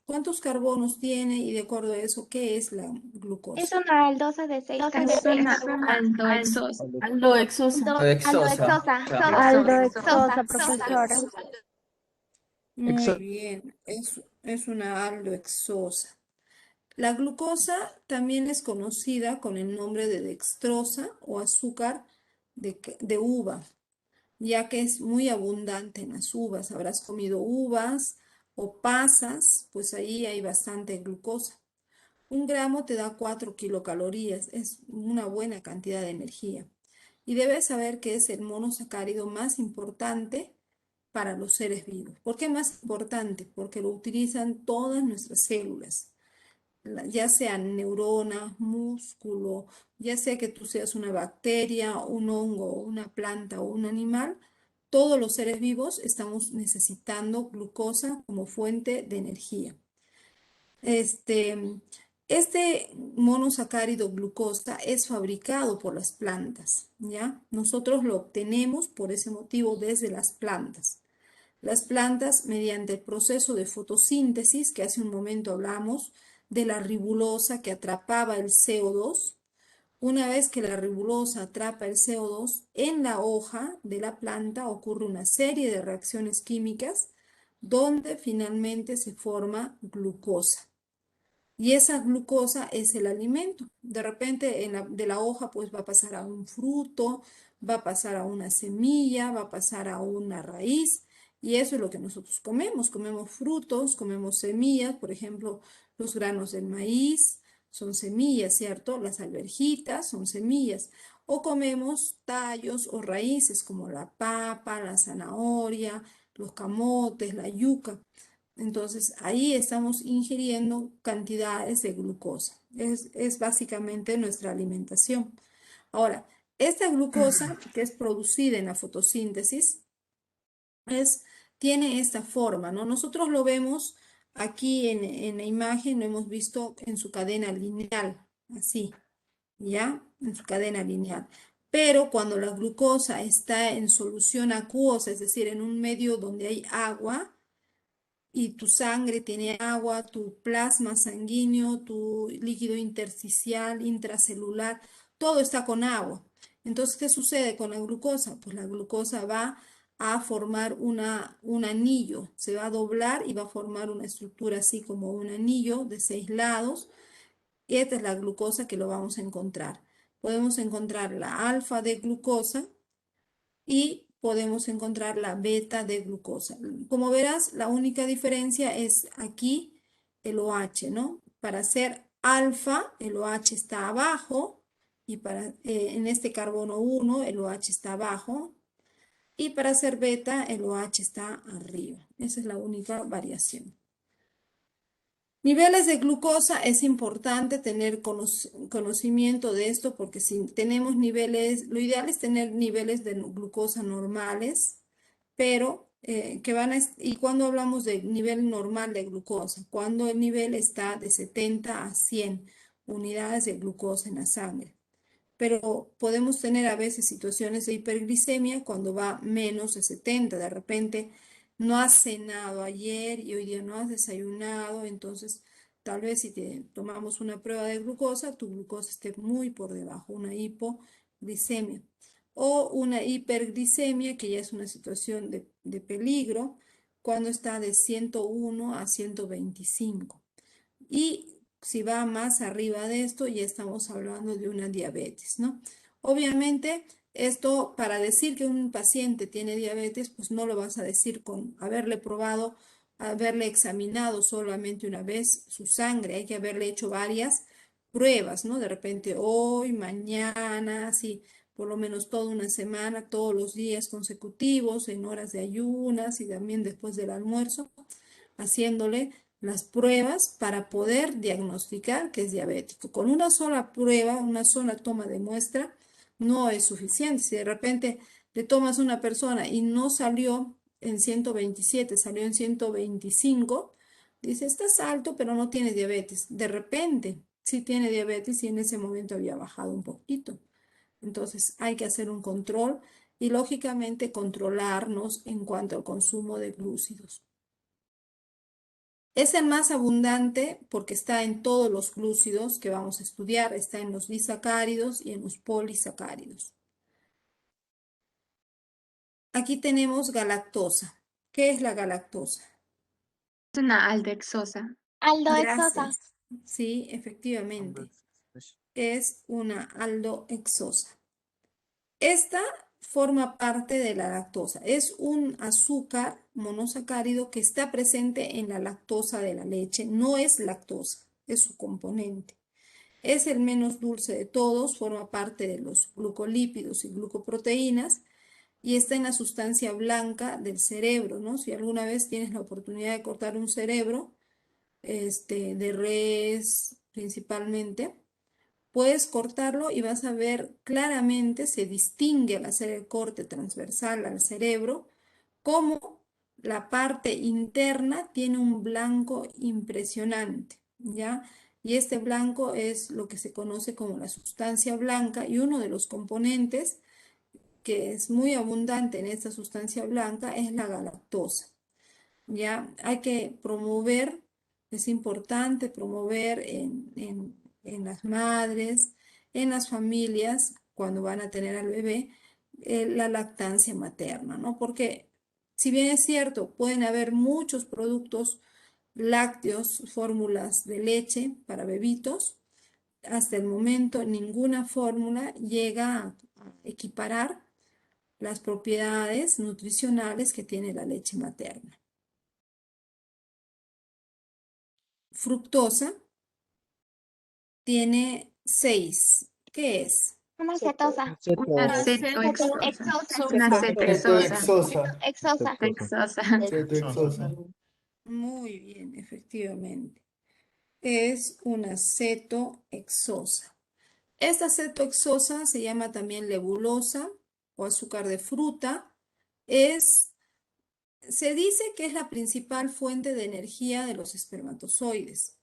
¿Cuántos carbonos tiene y de acuerdo a eso, qué es la glucosa? Es una aldosa de 6 Es una aldoexosa. Aldoexosa. Aldoexosa. Aldoexosa, profesora. Muy bien, es una aldoexosa. La glucosa también es conocida con el nombre de dextrosa o azúcar de uva, ya que es muy abundante en las uvas. Habrás comido uvas o pasas, pues ahí hay bastante glucosa. 1 gramo te da 4 kilocalorías, es una buena cantidad de energía. Y debes saber que es el monosacárido más importante para los seres vivos. ¿Por qué más importante? Porque lo utilizan todas nuestras células, ya sean neuronas, músculo, ya sea que tú seas una bacteria, un hongo, una planta o un animal, todos los seres vivos estamos necesitando glucosa como fuente de energía. Este monosacárido glucosa es fabricado por las plantas, ¿ya? Nosotros lo obtenemos por ese motivo desde las plantas. Las plantas, mediante el proceso de fotosíntesis, que hace un momento hablamos, de la ribulosa que atrapaba el CO2, una vez que la ribulosa atrapa el CO2, en la hoja de la planta ocurre una serie de reacciones químicas donde finalmente se forma glucosa. Y esa glucosa es el alimento. De repente de la hoja pues va a pasar a un fruto, va a pasar a una semilla, va a pasar a una raíz. Y eso es lo que nosotros comemos. Comemos frutos, comemos semillas, por ejemplo, los granos del maíz son semillas, ¿cierto? Las alverjitas son semillas. O comemos tallos o raíces como la papa, la zanahoria, los camotes, la yuca. Entonces, ahí estamos ingiriendo cantidades de glucosa. Es básicamente nuestra alimentación. Ahora, esta glucosa que es producida en la fotosíntesis tiene esta forma, ¿no? Nosotros lo vemos aquí en la imagen, lo hemos visto en su cadena lineal, así, ¿ya? En su cadena lineal. Pero cuando la glucosa está en solución acuosa, es decir, en un medio donde hay agua, y tu sangre tiene agua, tu plasma sanguíneo, tu líquido intersticial, intracelular, todo está con agua. Entonces, ¿qué sucede con la glucosa? Pues la glucosa va a formar un anillo, se va a doblar y va a formar una estructura así como un anillo de 6 lados. Y esta es la glucosa que lo vamos a encontrar. Podemos encontrar la alfa de glucosa y podemos encontrar la beta de glucosa. Como verás, la única diferencia es aquí el OH, ¿no? Para ser alfa, el OH está abajo, y en este carbono 1, el OH está abajo, y para ser beta, el OH está arriba. Esa es la única variación. Niveles de glucosa, es importante tener conocimiento de esto porque si tenemos niveles, lo ideal es tener niveles de glucosa normales, pero y cuando hablamos de nivel normal de glucosa, cuando el nivel está de 70 a 100 unidades de glucosa en la sangre. Pero podemos tener a veces situaciones de hiperglicemia cuando va menos de 70, de repente no has cenado ayer y hoy día no has desayunado, entonces tal vez si tomamos una prueba de glucosa, tu glucosa esté muy por debajo, una hipoglicemia. O una hiperglicemia, que ya es una situación de peligro, cuando está de 101 a 125. Y si va más arriba de esto, ya estamos hablando de una diabetes, ¿no? Obviamente, esto para decir que un paciente tiene diabetes, pues no lo vas a decir con haberle probado, haberle examinado solamente una vez su sangre. Hay que haberle hecho varias pruebas, ¿no? De repente hoy, mañana, así, por lo menos toda una semana, todos los días consecutivos, en horas de ayunas y también después del almuerzo, haciéndole las pruebas para poder diagnosticar que es diabético. Con una sola prueba, una sola toma de muestra, no es suficiente. Si de repente le tomas a una persona y no salió en 127, salió en 125, dice, estás alto, pero no tiene diabetes. De repente, sí tiene diabetes y en ese momento había bajado un poquito. Entonces, hay que hacer un control y, lógicamente, controlarnos en cuanto al consumo de glúcidos. Es el más abundante porque está en todos los glúcidos que vamos a estudiar, está en los disacáridos y en los polisacáridos. Aquí tenemos galactosa. ¿Qué es la galactosa? Es una aldexosa. Aldoexosa. Gracias. Sí, efectivamente. Es una aldoexosa. Esta forma parte de la lactosa. Es un azúcar monosacárido que está presente en la lactosa de la leche. No es lactosa, es su componente. Es el menos dulce de todos, forma parte de los glucolípidos y glucoproteínas. y está en la sustancia blanca del cerebro, ¿no? Si alguna vez tienes la oportunidad de cortar un cerebro, de res principalmente, puedes cortarlo y vas a ver claramente, se distingue al hacer el corte transversal al cerebro, cómo la parte interna tiene un blanco impresionante, ¿ya? Y este blanco es lo que se conoce como la sustancia blanca y uno de los componentes que es muy abundante en esta sustancia blanca es la galactosa. Ya hay que promover, es importante promover en las madres, en las familias, cuando van a tener al bebé, la lactancia materna, ¿no? Porque si bien es cierto, pueden haber muchos productos lácteos, fórmulas de leche para bebitos, hasta el momento ninguna fórmula llega a equiparar las propiedades nutricionales que tiene la leche materna. Fructosa tiene 6. ¿Qué es? Una cetosa. Exosa. Una Una cetoexosa. cetoexosa. Exosa. Exosa. Exosa. Muy bien, efectivamente. Es una cetoexosa. Esta cetoexosa se llama también lebulosa o azúcar de fruta. Se dice que es la principal fuente de energía de los espermatozoides.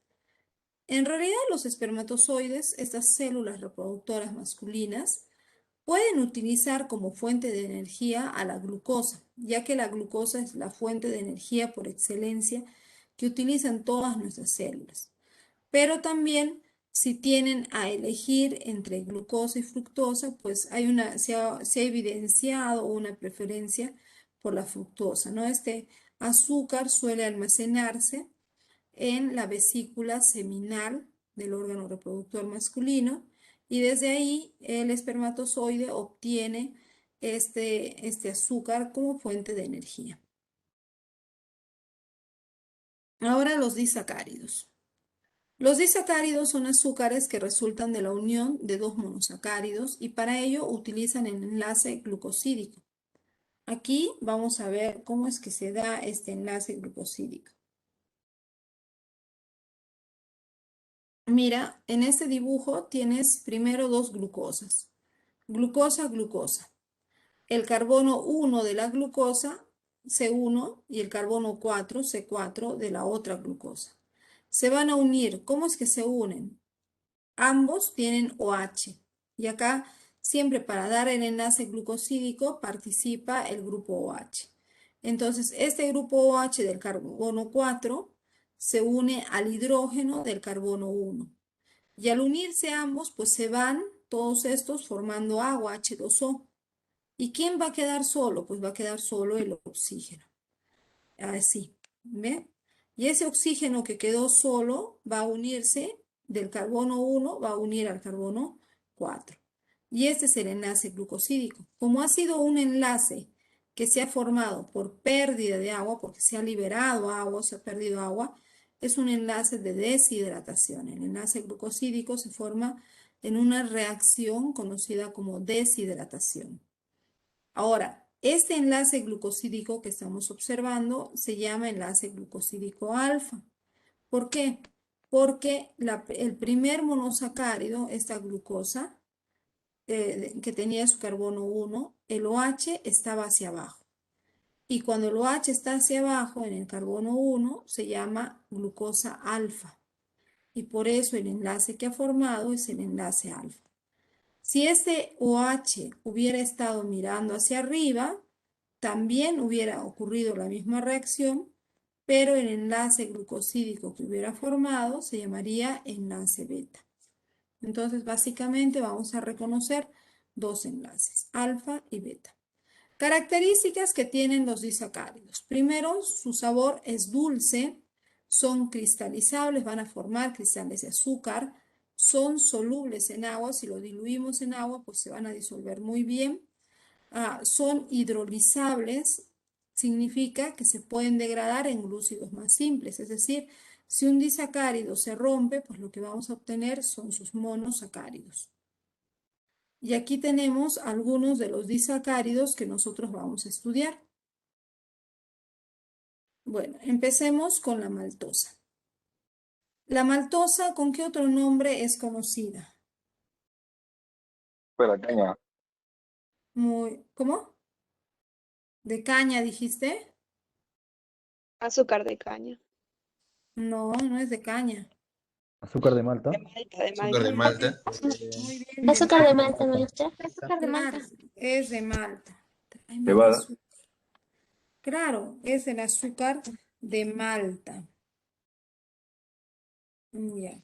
En realidad, los espermatozoides, estas células reproductoras masculinas, pueden utilizar como fuente de energía a la glucosa, ya que la glucosa es la fuente de energía por excelencia que utilizan todas nuestras células. Pero también, si tienen a elegir entre glucosa y fructosa, pues se ha evidenciado una preferencia por la fructosa, ¿no? Este azúcar suele almacenarse en la vesícula seminal del órgano reproductor masculino y desde ahí el espermatozoide obtiene este azúcar como fuente de energía. Ahora los disacáridos. Los disacáridos son azúcares que resultan de la unión de dos monosacáridos y para ello utilizan el enlace glucosídico. Aquí vamos a ver cómo es que se da este enlace glucosídico. Mira, en este dibujo tienes primero dos glucosas. Glucosa, glucosa. El carbono 1 de la glucosa, C1, y el carbono 4, C4, de la otra glucosa. Se van a unir. ¿Cómo es que se unen? Ambos tienen OH. Y acá, siempre para dar el enlace glucosídico, participa el grupo OH. Entonces, este grupo OH del carbono 4 se une al hidrógeno del carbono 1. Y al unirse ambos, pues se van todos estos formando agua, H2O. ¿Y quién va a quedar solo? Pues va a quedar solo el oxígeno. Así, ¿ve? Y ese oxígeno que quedó solo va a unirse del carbono 1, va a unir al carbono 4. Y este es el enlace glucosídico. Como ha sido un enlace que se ha formado por pérdida de agua, porque se ha liberado agua, se ha perdido agua, es un enlace de deshidratación. El enlace glucosídico se forma en una reacción conocida como deshidratación. Ahora, este enlace glucosídico que estamos observando se llama enlace glucosídico alfa. ¿Por qué? Porque el primer monosacárido, esta glucosa, que tenía su carbono 1, el OH estaba hacia abajo. Y cuando el OH está hacia abajo en el carbono 1, se llama glucosa alfa. Y por eso el enlace que ha formado es el enlace alfa. Si este OH hubiera estado mirando hacia arriba, también hubiera ocurrido la misma reacción, pero el enlace glucosídico que hubiera formado se llamaría enlace beta. Entonces, básicamente vamos a reconocer dos enlaces, alfa y beta. Características que tienen los disacáridos. Primero, su sabor es dulce, son cristalizables, van a formar cristales de azúcar, son solubles en agua, si lo diluimos en agua, pues se van a disolver muy bien. Son hidrolizables, significa que se pueden degradar en glúcidos más simples, es decir, si un disacárido se rompe, pues lo que vamos a obtener son sus monosacáridos. Y aquí tenemos algunos de los disacáridos que nosotros vamos a estudiar. Bueno, empecemos con la maltosa. La maltosa, ¿con qué otro nombre es conocida? Pues la caña. ¿Cómo? ¿De caña dijiste? Azúcar de caña. No, no es de caña. Azúcar de Malta. Azúcar de Malta. Muy bien, de Azúcar de Malta. Malta, maestra. Azúcar de Claro, Malta. es de Malta. Tráeme el Cebada. azúcar. Claro, es el azúcar de Malta. Ya.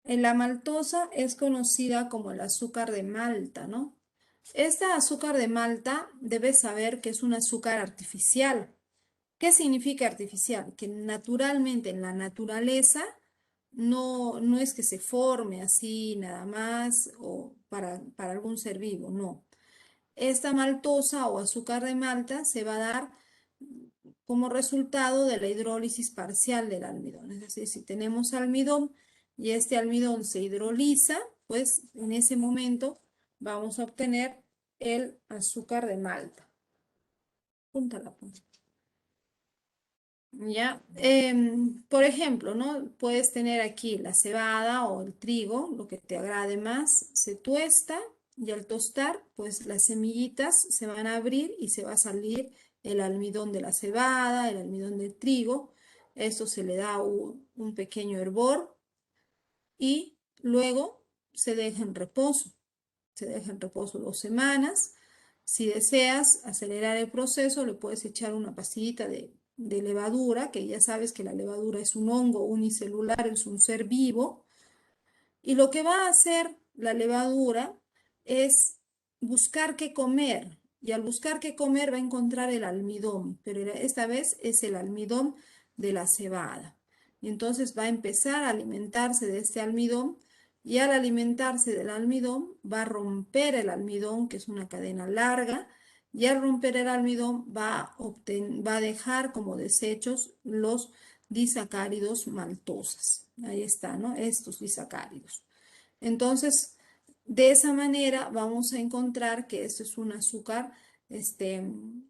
La maltosa es conocida como el azúcar de Malta, ¿no? Esta azúcar de Malta debes saber que es un azúcar artificial. ¿Qué significa artificial? Que naturalmente en la naturaleza no es que se forme así nada más o para algún ser vivo, no. Esta maltosa o azúcar de Malta se va a dar como resultado de la hidrólisis parcial del almidón. Es decir, si tenemos almidón y este almidón se hidroliza, pues en ese momento vamos a obtener el azúcar de Malta. Púntala, pues. ¿Ya? Por ejemplo, ¿no? Puedes tener aquí la cebada o el trigo, lo que te agrade más, se tuesta y al tostar, pues las semillitas se van a abrir y se va a salir el almidón de la cebada, el almidón del trigo. Esto se le da un pequeño hervor y luego se deja en reposo. Se deja en reposo 2 semanas. Si deseas acelerar el proceso, le puedes echar una pastillita de levadura, que ya sabes que la levadura es un hongo unicelular, es un ser vivo. Y lo que va a hacer la levadura es buscar qué comer. Y al buscar qué comer va a encontrar el almidón, pero esta vez es el almidón de la cebada. Y entonces va a empezar a alimentarse de este almidón y al alimentarse del almidón va a romper el almidón, que es una cadena larga, y al romper el almidón va a dejar como desechos los disacáridos maltosas. Ahí está, ¿no? Estos disacáridos. Entonces, de esa manera vamos a encontrar que esto es un azúcar, en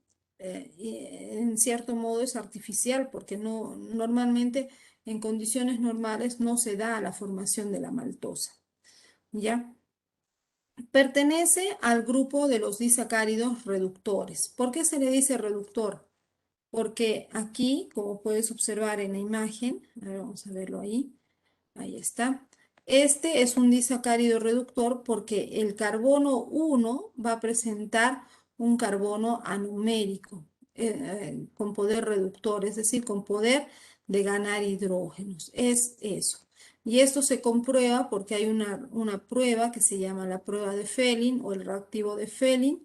cierto modo es artificial, porque normalmente en condiciones normales no se da la formación de la maltosa. ¿Ya? Pertenece al grupo de los disacáridos reductores. ¿Por qué se le dice reductor? Porque aquí, como puedes observar en la imagen, a ver, vamos a verlo ahí, ahí está. Este es un disacárido reductor porque el carbono 1 va a presentar un carbono anumérico con poder reductor, es decir, con poder de ganar hidrógenos. Es eso. Y esto se comprueba porque hay una prueba que se llama la prueba de Fehling o el reactivo de Fehling,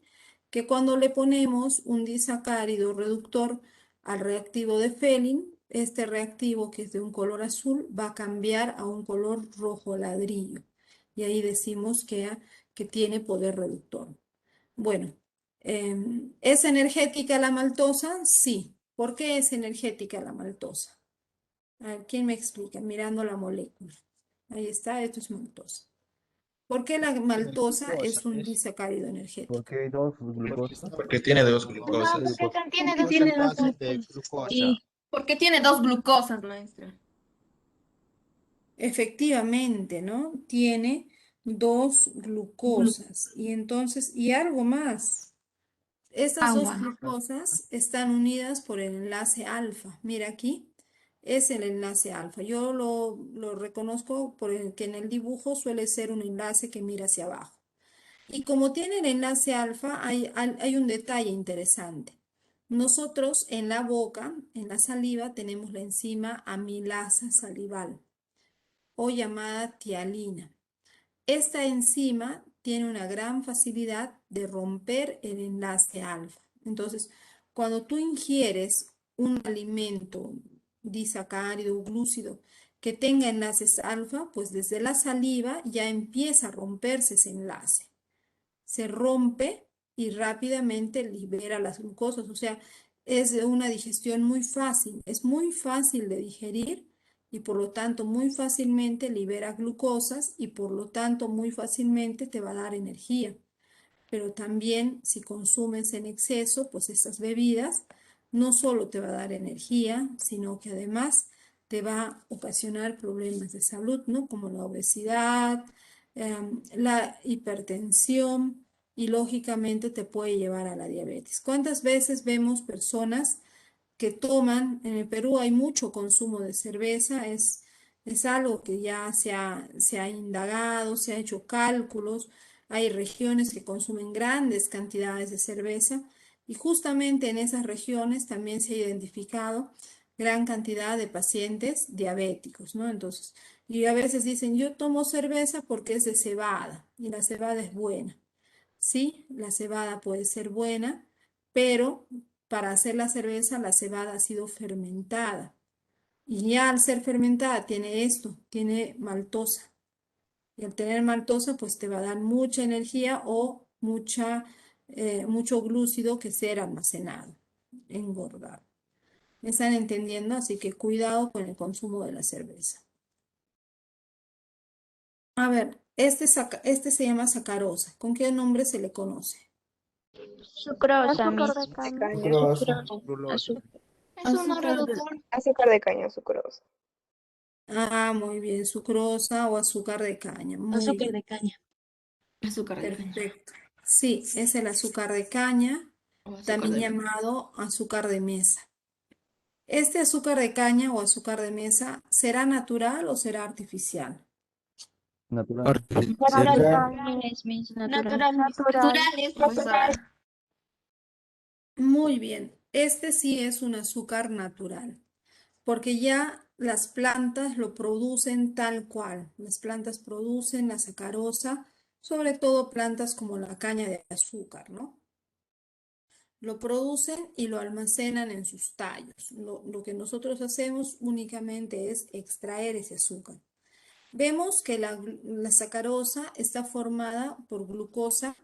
que cuando le ponemos un disacárido reductor al reactivo de Fehling, este reactivo que es de un color azul va a cambiar a un color rojo ladrillo. Y ahí decimos que tiene poder reductor. Bueno, ¿es energética la maltosa? Sí. ¿Por qué es energética la maltosa? A ver, ¿quién me explica? Mirando la molécula. Ahí está, esto es maltosa. ¿Por qué la maltosa es un disacárido energético? Porque hay dos glucosas. Porque tiene dos No, glucosas. porque contiene dos Tiene dos glucosas. de glucosa. Y porque tiene dos glucosas, maestra. Efectivamente, ¿no? Tiene dos glucosas y entonces, y algo más. Estas dos Agua. glucosas están unidas por el enlace alfa. Mira aquí, es el enlace alfa. Yo lo reconozco porque en el dibujo suele ser un enlace que mira hacia abajo. Y como tiene el enlace alfa, hay un detalle interesante. Nosotros en la boca, en la saliva, tenemos la enzima amilasa salival o llamada tialina. Esta enzima tiene una gran facilidad de romper el enlace alfa. Entonces, cuando tú ingieres un alimento disacárido o glúcido que tenga enlaces alfa, pues desde la saliva ya empieza a romperse ese enlace. Se rompe y rápidamente libera las glucosas. O sea, es de una digestión muy fácil. Es muy fácil de digerir y por lo tanto muy fácilmente libera glucosas y por lo tanto muy fácilmente te va a dar energía. Pero también si consumes en exceso, pues estas bebidas no solo te va a dar energía, sino que además te va a ocasionar problemas de salud, ¿no? Como la obesidad, la hipertensión y lógicamente te puede llevar a la diabetes. ¿Cuántas veces vemos personas que toman? En el Perú hay mucho consumo de cerveza, es algo que ya se ha indagado, se ha hecho cálculos, hay regiones que consumen grandes cantidades de cerveza y justamente en esas regiones también se ha identificado gran cantidad de pacientes diabéticos, ¿no? Entonces, y a veces dicen, yo tomo cerveza porque es de cebada y la cebada es buena. Sí, la cebada puede ser buena, pero para hacer la cerveza la cebada ha sido fermentada. Y ya al ser fermentada tiene esto, tiene maltosa. Y al tener maltosa, pues te va a dar mucha energía o mucho glúcido que ser almacenado, engordado. ¿Me están entendiendo? Así que cuidado con el consumo de la cerveza. A ver, este se llama sacarosa. ¿Con qué nombre se le conoce? Sucrosa, Azúcar Miss. de caña. Es un Azúcar de, reductor. Azúcar de caña, sucrosa. Ah, muy bien, sucrosa o azúcar de caña. Muy Azúcar bien, de caña. azúcar de caña perfecto. Sí, es el azúcar de caña, o azúcar también de llamado azúcar de mesa. ¿Este azúcar de caña o azúcar de mesa será natural o será artificial? Natural. Natural. Naturales, Miss, Natural. natural. Natural. Pues, Muy bien, este sí es un azúcar natural, porque ya las plantas lo producen tal cual. Las plantas producen la sacarosa, sobre todo plantas como la caña de azúcar, ¿no? Lo producen y lo almacenan en sus tallos. Lo que nosotros hacemos únicamente es extraer ese azúcar. Vemos que la sacarosa está formada por glucosa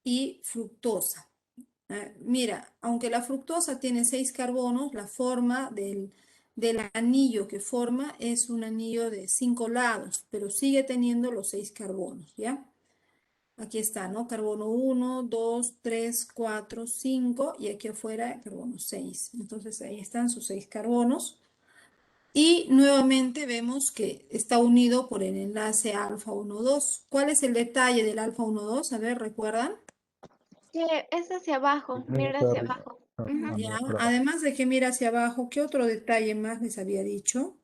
y fructosa. Mira, aunque la fructosa tiene 6 carbonos, la forma del anillo que forma es un anillo de 5 lados, pero sigue teniendo los 6 carbonos, ¿ya? Aquí está, ¿no? Carbono 1, 2, 3, 4, 5 y aquí afuera carbono 6. Entonces ahí están sus 6 carbonos. Y nuevamente vemos que está unido por el enlace alfa 1,2. ¿Cuál es el detalle del alfa 1,2? A ver, ¿recuerdan? Que es hacia abajo, mira hacia abajo. Ya, además de que mira hacia abajo, ¿qué otro detalle más les había dicho?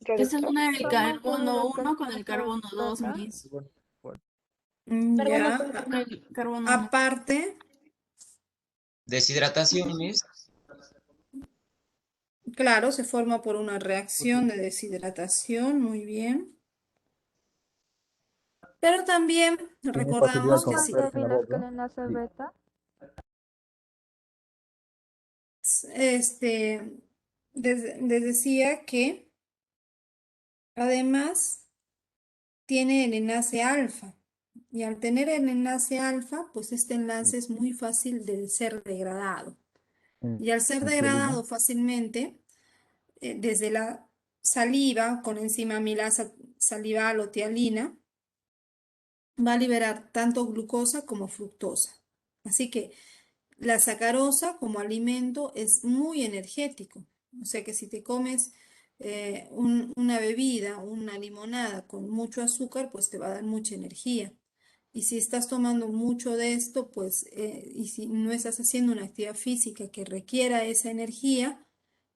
que se une el Forma carbono lo que 1 con el se carbono 2, trata. Miss. Ya, Carbono 2 con el carbono 1. aparte, Deshidratación, Miss. claro, se forma por una reacción de deshidratación, muy bien. Pero también Tiene facilidad recordamos que con sí, meterse en la boca. enlace Y beta. este, les decía que además tiene el enlace alfa. Y al tener el enlace alfa, pues este enlace es muy fácil de ser degradado. Y al ser en tialina. degradado fácilmente, desde la saliva con enzima amilasa salival o tialina, va a liberar tanto glucosa como fructosa. Así que la sacarosa como alimento es muy energético. O sea que si te comes una bebida, una limonada con mucho azúcar, pues te va a dar mucha energía. Y si estás tomando mucho de esto, pues, y si no estás haciendo una actividad física que requiera esa energía,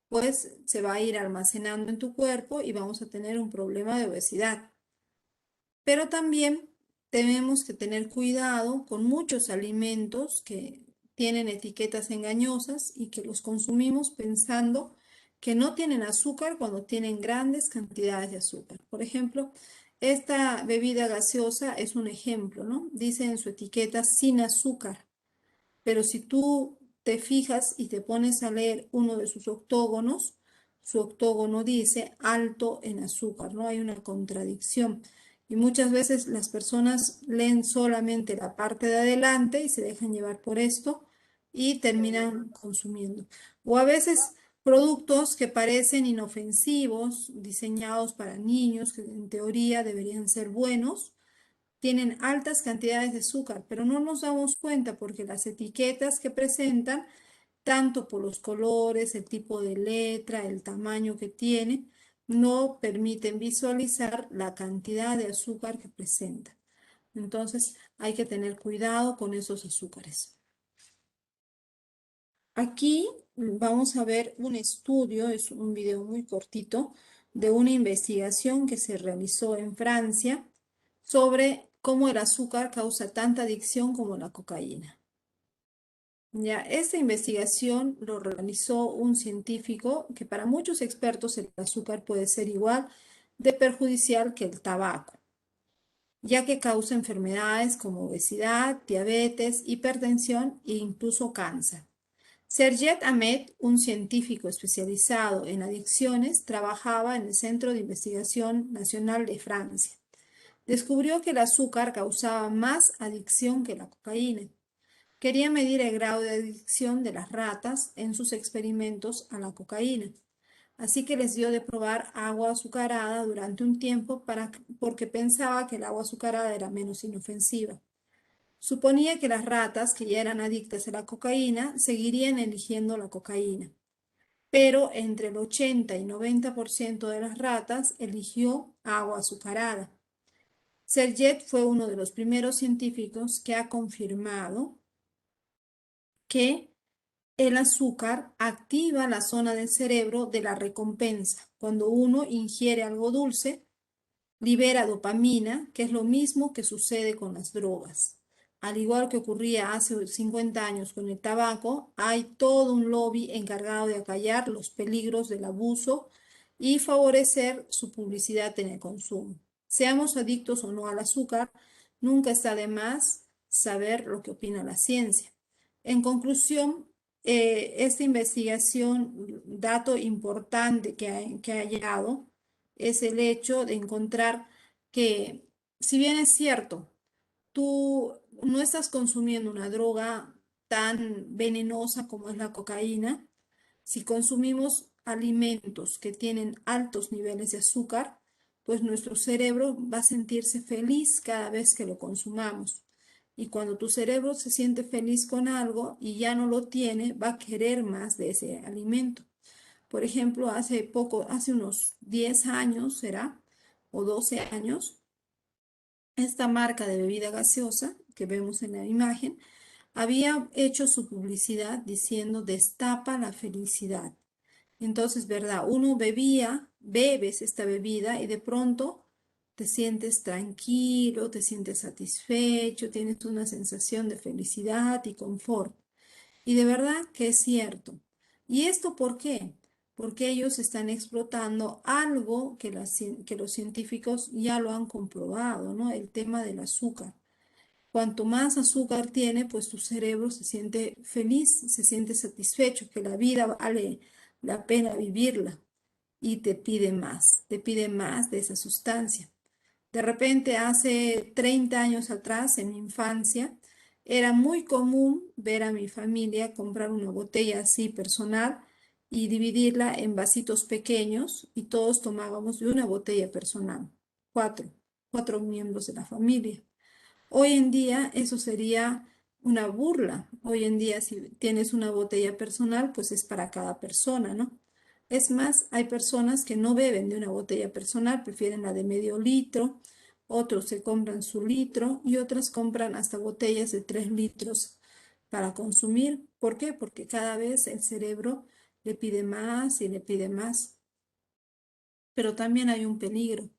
pues se va a ir almacenando en tu cuerpo y vamos a tener un problema de obesidad. Pero también tenemos que tener cuidado con muchos alimentos que tienen etiquetas engañosas y que los consumimos pensando que no tienen azúcar cuando tienen grandes cantidades de azúcar. Por ejemplo, esta bebida gaseosa es un ejemplo, ¿no? Dice en su etiqueta sin azúcar. Pero si tú te fijas y te pones a leer uno de sus octógonos, su octógono dice alto en azúcar, ¿no? Hay una contradicción. Y muchas veces las personas leen solamente la parte de adelante y se dejan llevar por esto y terminan consumiendo. O a veces Productos que parecen inofensivos, diseñados para niños, que en teoría deberían ser buenos, tienen altas cantidades de azúcar, pero no nos damos cuenta porque las etiquetas que presentan, tanto por los colores, el tipo de letra, el tamaño que tienen, no permiten visualizar la cantidad de azúcar que presenta. Entonces hay que tener cuidado con esos azúcares. Aquí vamos a ver un estudio, es un video muy cortito, de una investigación que se realizó en Francia sobre cómo el azúcar causa tanta adicción como la cocaína. Ya, esta investigación lo realizó un científico que para muchos expertos el azúcar puede ser igual de perjudicial que el tabaco, ya que causa enfermedades como obesidad, diabetes, hipertensión e incluso cáncer. Serget Ahmed, un científico especializado en adicciones, trabajaba en el Centro de Investigación Nacional de Francia. Descubrió que el azúcar causaba más adicción que la cocaína. Quería medir el grado de adicción de las ratas en sus experimentos a la cocaína. Así que les dio de probar agua azucarada durante un tiempo porque pensaba que el agua azucarada era menos inofensiva. Suponía que las ratas que ya eran adictas a la cocaína seguirían eligiendo la cocaína, pero entre el 80 y 90% de las ratas eligió agua azucarada. Serget fue uno de los primeros científicos que ha confirmado que el azúcar activa la zona del cerebro de la recompensa. Cuando uno ingiere algo dulce, libera dopamina, que es lo mismo que sucede con las drogas. Al igual que ocurría hace 50 años con el tabaco, hay todo un lobby encargado de acallar los peligros del abuso y favorecer su publicidad en el consumo. Seamos adictos o no al azúcar, nunca está de más saber lo que opina la ciencia. En conclusión, esta investigación, dato importante que ha llegado, es el hecho de encontrar que, si bien es cierto, tú no estás consumiendo una droga tan venenosa como es la cocaína, si consumimos alimentos que tienen altos niveles de azúcar, pues nuestro cerebro va a sentirse feliz cada vez que lo consumamos. Y cuando tu cerebro se siente feliz con algo y ya no lo tiene, va a querer más de ese alimento. Por ejemplo, hace unos 10 años, ¿será? O 12 años, esta marca de bebida gaseosa que vemos en la imagen había hecho su publicidad diciendo destapa la felicidad. Entonces, ¿verdad? Uno bebes esta bebida y de pronto te sientes tranquilo, te sientes satisfecho, tienes una sensación de felicidad y confort. Y de verdad que es cierto. ¿Y esto por qué? Porque ellos están explotando algo que los científicos ya lo han comprobado, ¿no? El tema del azúcar. Cuanto más azúcar tiene, pues tu cerebro se siente feliz, se siente satisfecho, que la vida vale la pena vivirla y te pide más de esa sustancia. De repente, hace 30 años atrás, en mi infancia, era muy común ver a mi familia comprar una botella así personal y dividirla en vasitos pequeños y todos tomábamos de una botella personal, cuatro miembros de la familia. Hoy en día eso sería una burla. Hoy en día si tienes una botella personal, pues es para cada persona, ¿no? Es más, hay personas que no beben de una botella personal, prefieren la de medio litro, otros se compran su litro y otras compran hasta botellas de 3 litros para consumir. ¿Por qué? Porque cada vez el cerebro le pide más y le pide más. Pero también hay un peligro.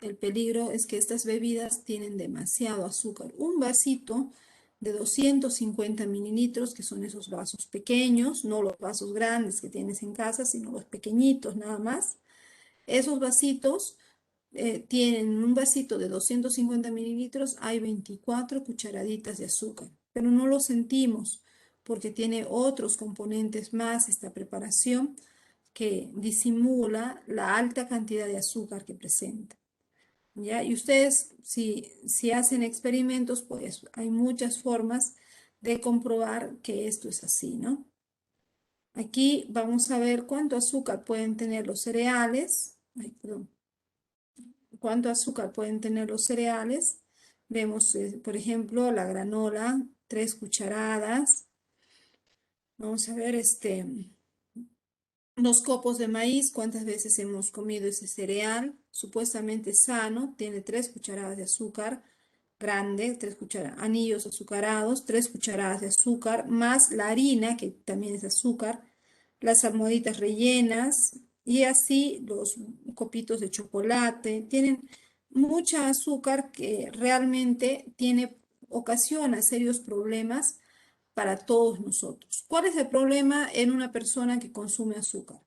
El peligro es que estas bebidas tienen demasiado azúcar. Un vasito de 250 mililitros, que son esos vasos pequeños, no los vasos grandes que tienes en casa, sino los pequeñitos nada más. Esos vasitos tienen un vasito de 250 mililitros, hay 24 cucharaditas de azúcar, pero no lo sentimos porque tiene otros componentes más esta preparación que disimula la alta cantidad de azúcar que presenta. ¿Ya? Y ustedes, si hacen experimentos, pues hay muchas formas de comprobar que esto es así, ¿no? Aquí vamos a ver cuánto azúcar pueden tener los cereales. Ay, perdón. Cuánto azúcar pueden tener los cereales. Vemos, por ejemplo, la granola, 3 cucharadas. Vamos a ver los copos de maíz, cuántas veces hemos comido ese cereal. Supuestamente sano, tiene 3 cucharadas de azúcar grande, 3 anillos azucarados, 3 cucharadas de azúcar, más la harina, que también es azúcar, las almohaditas rellenas y así los copitos de chocolate. Tienen mucha azúcar que realmente ocasiona serios problemas para todos nosotros. ¿Cuál es el problema en una persona que consume azúcar?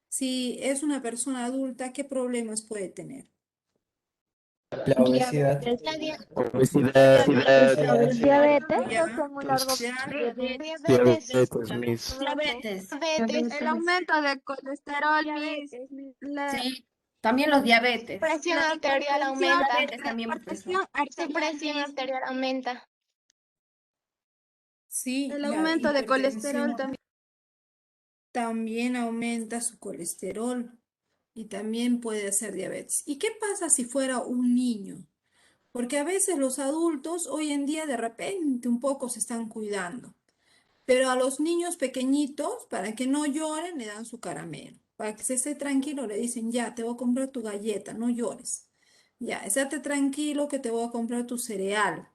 Si es una persona adulta, ¿qué problemas puede tener? La obesidad. Obesidad, Diabetes. Ya, Tengo un largo Diabetes. diabetes, Miss. Diabetes. El aumento de colesterol, Sí, también los diabetes. presión arterial aumenta. Diabetes también me pesa. Su presión arterial aumenta. sí, El la aumento de colesterol hipertensión también aumenta su colesterol y también puede hacer diabetes. ¿Y qué pasa si fuera un niño? Porque a veces los adultos hoy en día de repente un poco se están cuidando, pero a los niños pequeñitos, para que no lloren, le dan su caramelo. Para que se esté tranquilo, le dicen, ya, te voy a comprar tu galleta, no llores. Ya, estate tranquilo que te voy a comprar tu cereal.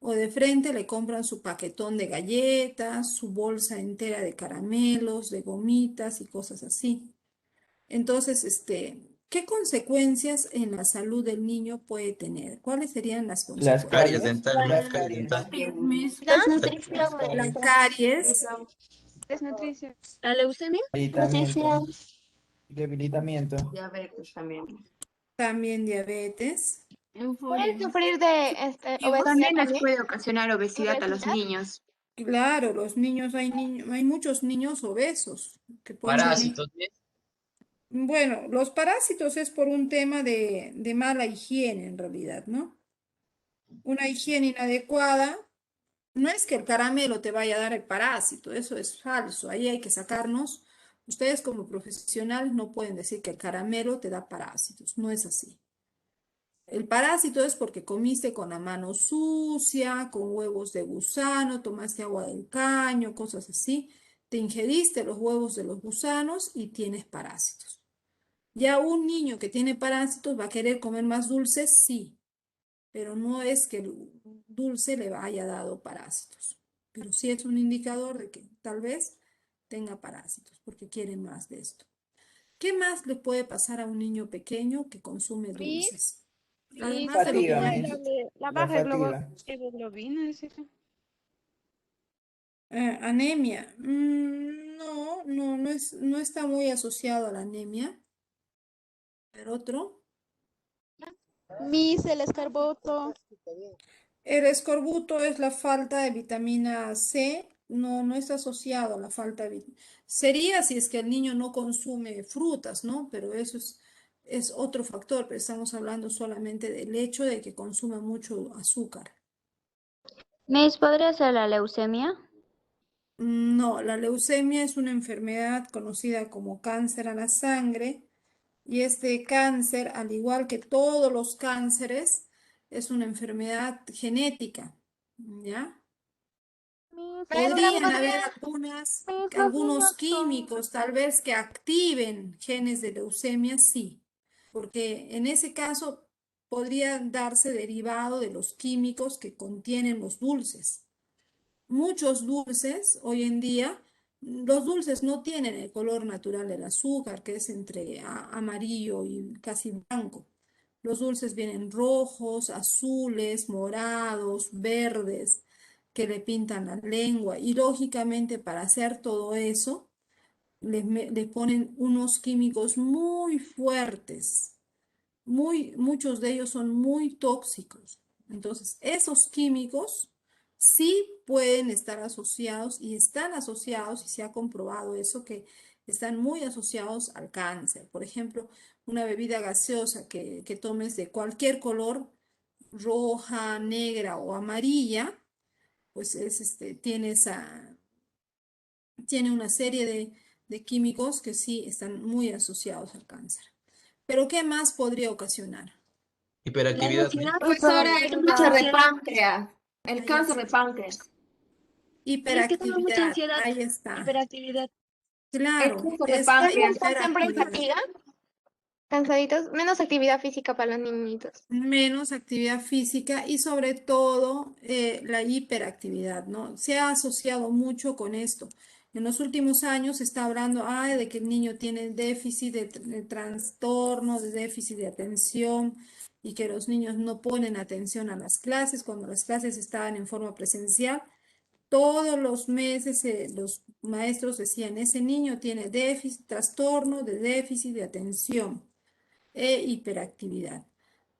O de frente le compran su paquetón de galletas, su bolsa entera de caramelos, de gomitas y cosas así. Entonces, ¿qué consecuencias en la salud del niño puede tener? ¿Cuáles serían las Las Caries consecuencias? caries. dental, caries dental. Desnutrición. La caries, desnutrición. La leucemia. Debilitamiento. Debilitamiento. Diabetes también. también diabetes. Pueden Euforia. sufrir de obesidad También les también. puede ocasionar obesidad a los Obesidad. niños. Claro, los niños, hay muchos niños obesos que pueden tener. Parásitos, ¿sí? Bueno, los parásitos es por un tema de mala higiene en realidad, ¿no? Una higiene inadecuada. No es que el caramelo te vaya a dar el parásito, eso es falso. Ahí hay que sacarnos. Ustedes como profesionales no pueden decir que el caramelo te da parásitos, no es así. El parásito es porque comiste con la mano sucia, con huevos de gusano, tomaste agua del caño, cosas así. Te ingeriste los huevos de los gusanos y tienes parásitos. Ya un niño que tiene parásitos va a querer comer más dulces, sí, pero no es que el dulce le haya dado parásitos. Pero sí es un indicador de que tal vez tenga parásitos porque quiere más de esto. ¿Qué más le puede pasar a un niño pequeño que consume dulces? Además de lo que Fatiga, ya Miss. La La baja fatiga. hemoglobina, ¿es eso? Anemia. No, no está muy asociado a la anemia. Pero otro. El escarboto. El escorbuto es la falta de vitamina C. No está asociado a la falta de vitamina. Sería si es que el niño no consume frutas, ¿no? Pero eso es otro factor, pero estamos hablando solamente del hecho de que consuma mucho azúcar. Miss, ¿podría ser la leucemia? No, la leucemia es una enfermedad conocida como cáncer a la sangre y este cáncer, al igual que todos los cánceres, es una enfermedad genética, ¿ya? Maestra, Podrían haber ¿podría? Los algunos niños con... químicos, tal vez que activen genes de leucemia, sí, porque en ese caso podría darse derivado de los químicos que contienen los dulces. Muchos dulces hoy en día, los dulces no tienen el color natural del azúcar, que es entre amarillo y casi blanco. Los dulces vienen rojos, azules, morados, verdes, que le pintan la lengua. Y lógicamente para hacer todo eso, les ponen unos químicos muy fuertes, muchos de ellos son muy tóxicos. Entonces, esos químicos sí pueden estar asociados y están asociados, y se ha comprobado eso, que están muy asociados al cáncer. Por ejemplo, una bebida gaseosa que tomes de cualquier color, roja, negra o amarilla, pues tiene tiene una serie de químicos que sí están muy asociados al cáncer. Pero ¿qué más podría ocasionar? Hiperactividad. Profesora, el cáncer de páncreas. El Ahí cáncer está. de páncreas. Pero es que tengo mucha Hiperactividad, ansiedad, ahí está. hiperactividad. El Claro, cáncer de esta páncreas. ¿Están siempre en hiperactividad. fatiga? Cansaditos, menos actividad física para los niñitos. Menos actividad física y sobre todo la hiperactividad, ¿no? Se ha asociado mucho con esto. En los últimos años se está hablando de que el niño tiene déficit de trastorno, de déficit de atención y que los niños no ponen atención a las clases cuando las clases estaban en forma presencial. Todos los meses los maestros decían, ese niño tiene déficit, trastorno de déficit de atención e hiperactividad,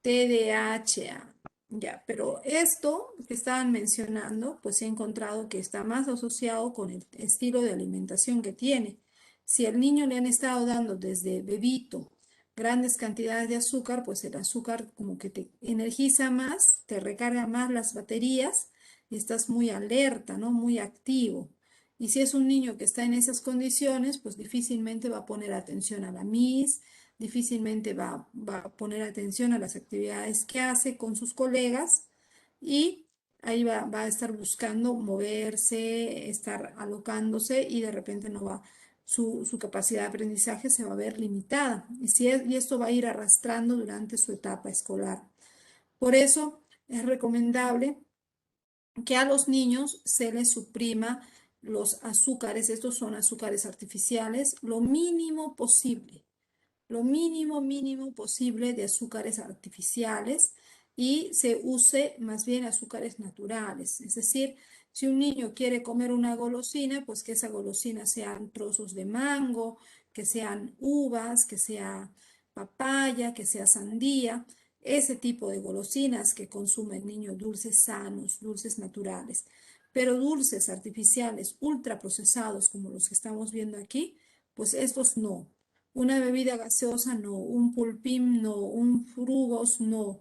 TDAH. Ya, pero esto que estaban mencionando, pues he encontrado que está más asociado con el estilo de alimentación que tiene. Si al niño le han estado dando desde bebito grandes cantidades de azúcar, pues el azúcar como que te energiza más, te recarga más las baterías y estás muy alerta, ¿no? Muy activo. Y si es un niño que está en esas condiciones, pues difícilmente va a poner atención a la Miss, difícilmente va a poner atención a las actividades que hace con sus colegas y ahí va a estar buscando moverse, estar alocándose y de repente no va, su capacidad de aprendizaje se va a ver limitada y esto va a ir arrastrando durante su etapa escolar. Por eso es recomendable que a los niños se les suprima los azúcares, estos son azúcares artificiales, lo mínimo posible de azúcares artificiales y se use más bien azúcares naturales. Es decir, si un niño quiere comer una golosina, pues que esa golosina sean trozos de mango, que sean uvas, que sea papaya, que sea sandía, ese tipo de golosinas que consume el niño, dulces sanos, dulces naturales. Pero dulces artificiales, ultraprocesados como los que estamos viendo aquí, pues estos no. Una bebida gaseosa no, un pulpín no, un frugos no.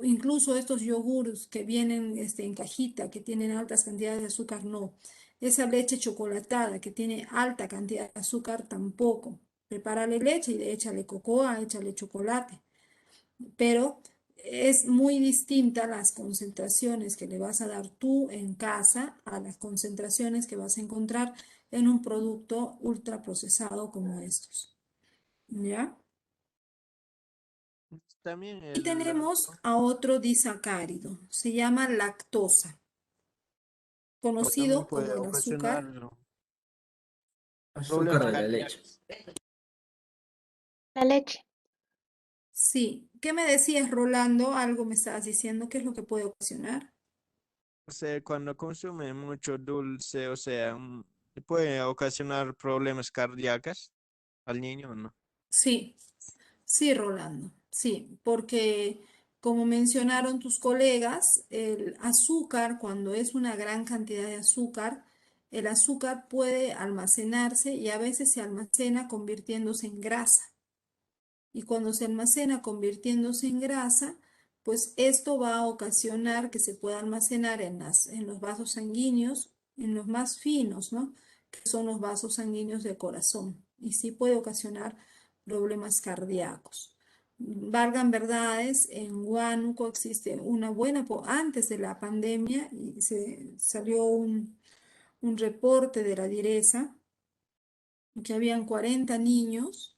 Incluso estos yogures que vienen en cajita, que tienen altas cantidades de azúcar, no. Esa leche chocolatada que tiene alta cantidad de azúcar, tampoco. Prepárale leche y échale cocoa, échale chocolate. Pero es muy distinta las concentraciones que le vas a dar tú en casa a las concentraciones que vas a encontrar en un producto ultraprocesado como estos. ¿Ya? También Y tenemos a otro disacárido, se llama lactosa, también conocido puede como el ocasionar azúcar. Azúcar problemas de la leche. cardíacos. La leche. Sí. ¿Qué me decías, Rolando? Algo me estabas diciendo. ¿Qué es lo que puede ocasionar? O sea, cuando consume mucho dulce, o sea, puede ocasionar problemas cardíacos al niño, ¿o no? Sí, sí, Rolando. Sí, porque como mencionaron tus colegas, el azúcar, cuando es una gran cantidad de azúcar, el azúcar puede almacenarse y a veces se almacena convirtiéndose en grasa. Y cuando se almacena convirtiéndose en grasa, pues esto va a ocasionar que se pueda almacenar en los vasos sanguíneos, en los más finos, ¿no? Que son los vasos sanguíneos del corazón. Y sí puede ocasionar problemas cardíacos. Valgan verdades, en Huánuco existe una buena, antes de la pandemia, y se salió un reporte de la DIRESA que habían 40 niños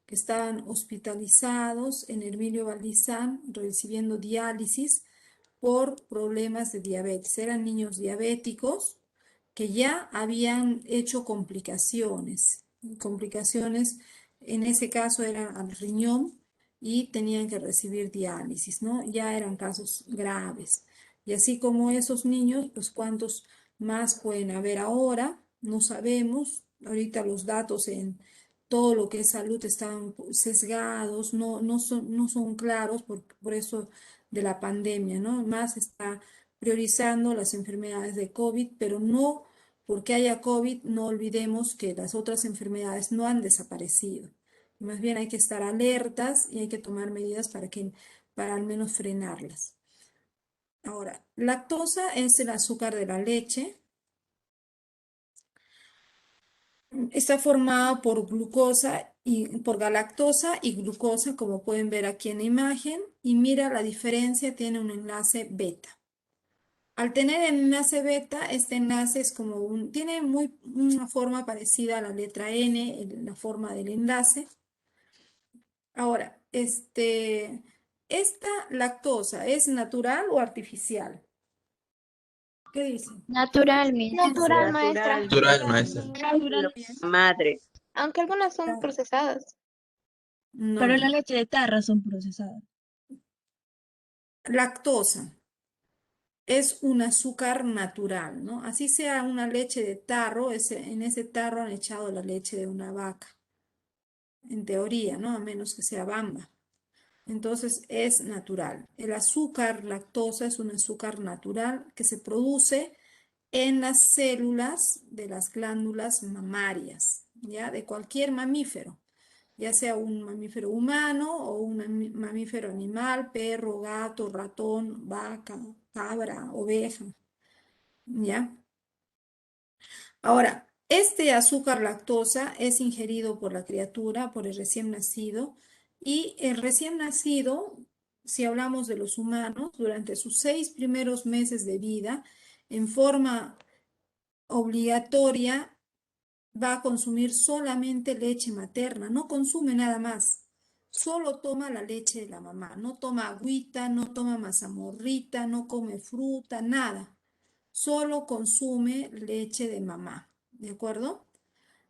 que estaban hospitalizados en Hermilio Valdizán recibiendo diálisis por problemas de diabetes. Eran niños diabéticos que ya habían hecho complicaciones. Complicaciones, en ese caso eran al riñón y tenían que recibir diálisis, ¿no? Ya eran casos graves. Y así como esos niños, pues cuántos más pueden haber ahora, no sabemos. Ahorita los datos en todo lo que es salud están sesgados, no son claros por eso de la pandemia, ¿no? Más está priorizando las enfermedades de COVID, pero no porque haya COVID, no olvidemos que las otras enfermedades no han desaparecido. Más bien hay que estar alertas y hay que tomar medidas para al menos frenarlas. Ahora, lactosa es el azúcar de la leche. Está formada por glucosa y por galactosa y glucosa, como pueden ver aquí en la imagen. Y mira la diferencia, tiene un enlace beta. Al tener el enlace beta, este enlace es como tiene una forma parecida a la letra N, la forma del enlace. Ahora, ¿esta lactosa es natural o artificial? ¿Qué dicen? Natural, Miss. Natural, maestra. Natural, maestra. Natural. Madre. Aunque algunas son Claro. procesadas. No. Pero la leche de tarra son procesadas. Lactosa es un azúcar natural, ¿no? Así sea una leche de tarro, en ese tarro han echado la leche de una vaca, en teoría, ¿no? A menos que sea bamba. Entonces es natural. El azúcar lactosa es un azúcar natural que se produce en las células de las glándulas mamarias, ¿ya? De cualquier mamífero, ya sea un mamífero humano o un mamífero animal, perro, gato, ratón, vaca, cabra, oveja, ¿ya? Ahora, este azúcar lactosa es ingerido por la criatura, por el recién nacido, y el recién nacido, si hablamos de los humanos, durante sus 6 primeros meses de vida, en forma obligatoria, va a consumir solamente leche materna, no consume nada más. Solo toma la leche de la mamá, no toma agüita, no toma mazamorrita, no come fruta, nada. Solo consume leche de mamá, ¿de acuerdo?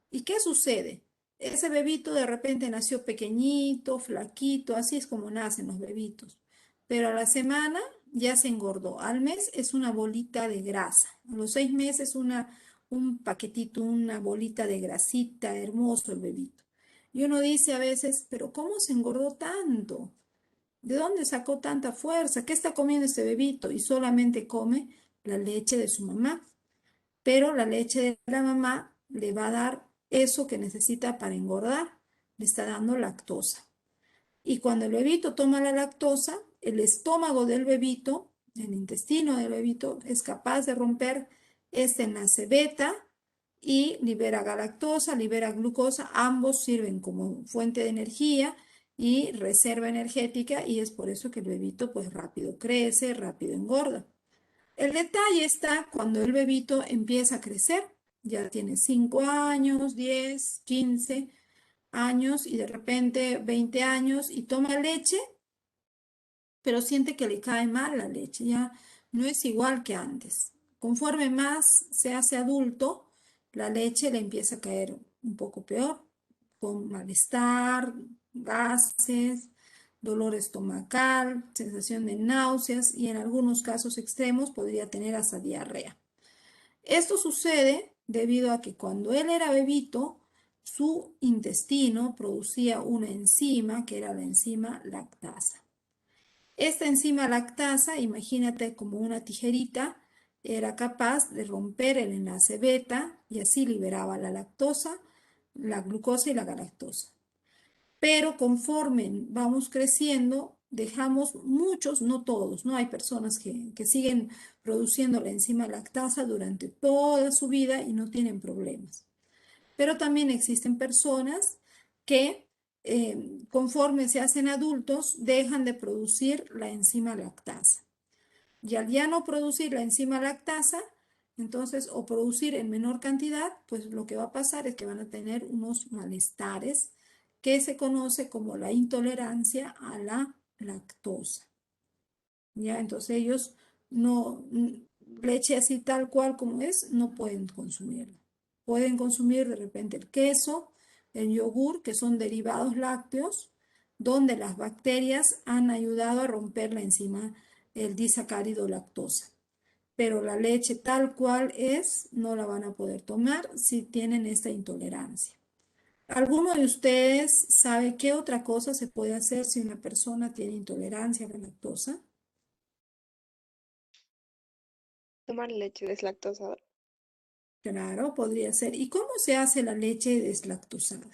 ¿Y qué sucede? Ese bebito de repente nació pequeñito, flaquito, así es como nacen los bebitos. Pero a la semana ya se engordó. Al mes es una bolita de grasa. A los 6 meses un paquetito, una bolita de grasita, hermoso el bebito. Y uno dice a veces, pero ¿cómo se engordó tanto? ¿De dónde sacó tanta fuerza? ¿Qué está comiendo este bebito? Y solamente come la leche de su mamá. Pero la leche de la mamá le va a dar eso que necesita para engordar. Le está dando lactosa. Y cuando el bebito toma la lactosa, el estómago del bebito, el intestino del bebito, es capaz de romper este enlace beta y libera galactosa, libera glucosa. Ambos sirven como fuente de energía y reserva energética, y es por eso que el bebito pues rápido crece, rápido engorda. El detalle está cuando el bebito empieza a crecer, ya tiene 5 años, 10, 15 años y de repente 20 años y toma leche, pero siente que le cae mal la leche, ya no es igual que antes. Conforme más se hace adulto, la leche le empieza a caer un poco peor, con malestar, gases, dolor estomacal, sensación de náuseas y en algunos casos extremos podría tener hasta diarrea. Esto sucede debido a que cuando él era bebito, su intestino producía una enzima que era la enzima lactasa. Esta enzima lactasa, imagínate como una tijerita, era capaz de romper el enlace beta y así liberaba la lactosa, la glucosa y la galactosa. Pero conforme vamos creciendo, dejamos muchos, no todos, ¿no? Hay personas que siguen produciendo la enzima lactasa durante toda su vida y no tienen problemas. Pero también existen personas que conforme se hacen adultos dejan de producir la enzima lactasa. Y al ya no producir la enzima lactasa, entonces, o producir en menor cantidad, pues lo que va a pasar es que van a tener unos malestares que se conoce como la intolerancia a la lactosa. ¿Ya? Entonces ellos no, leche así tal cual como es, no pueden consumirla. Pueden consumir de repente el queso, el yogur, que son derivados lácteos, donde las bacterias han ayudado a romper la enzima, el disacárido lactosa. Pero la leche tal cual es, no la van a poder tomar si tienen esta intolerancia. ¿Alguno de ustedes sabe qué otra cosa se puede hacer si una persona tiene intolerancia a la lactosa? Tomar leche deslactosada. Claro, podría ser. ¿Y cómo se hace la leche deslactosada?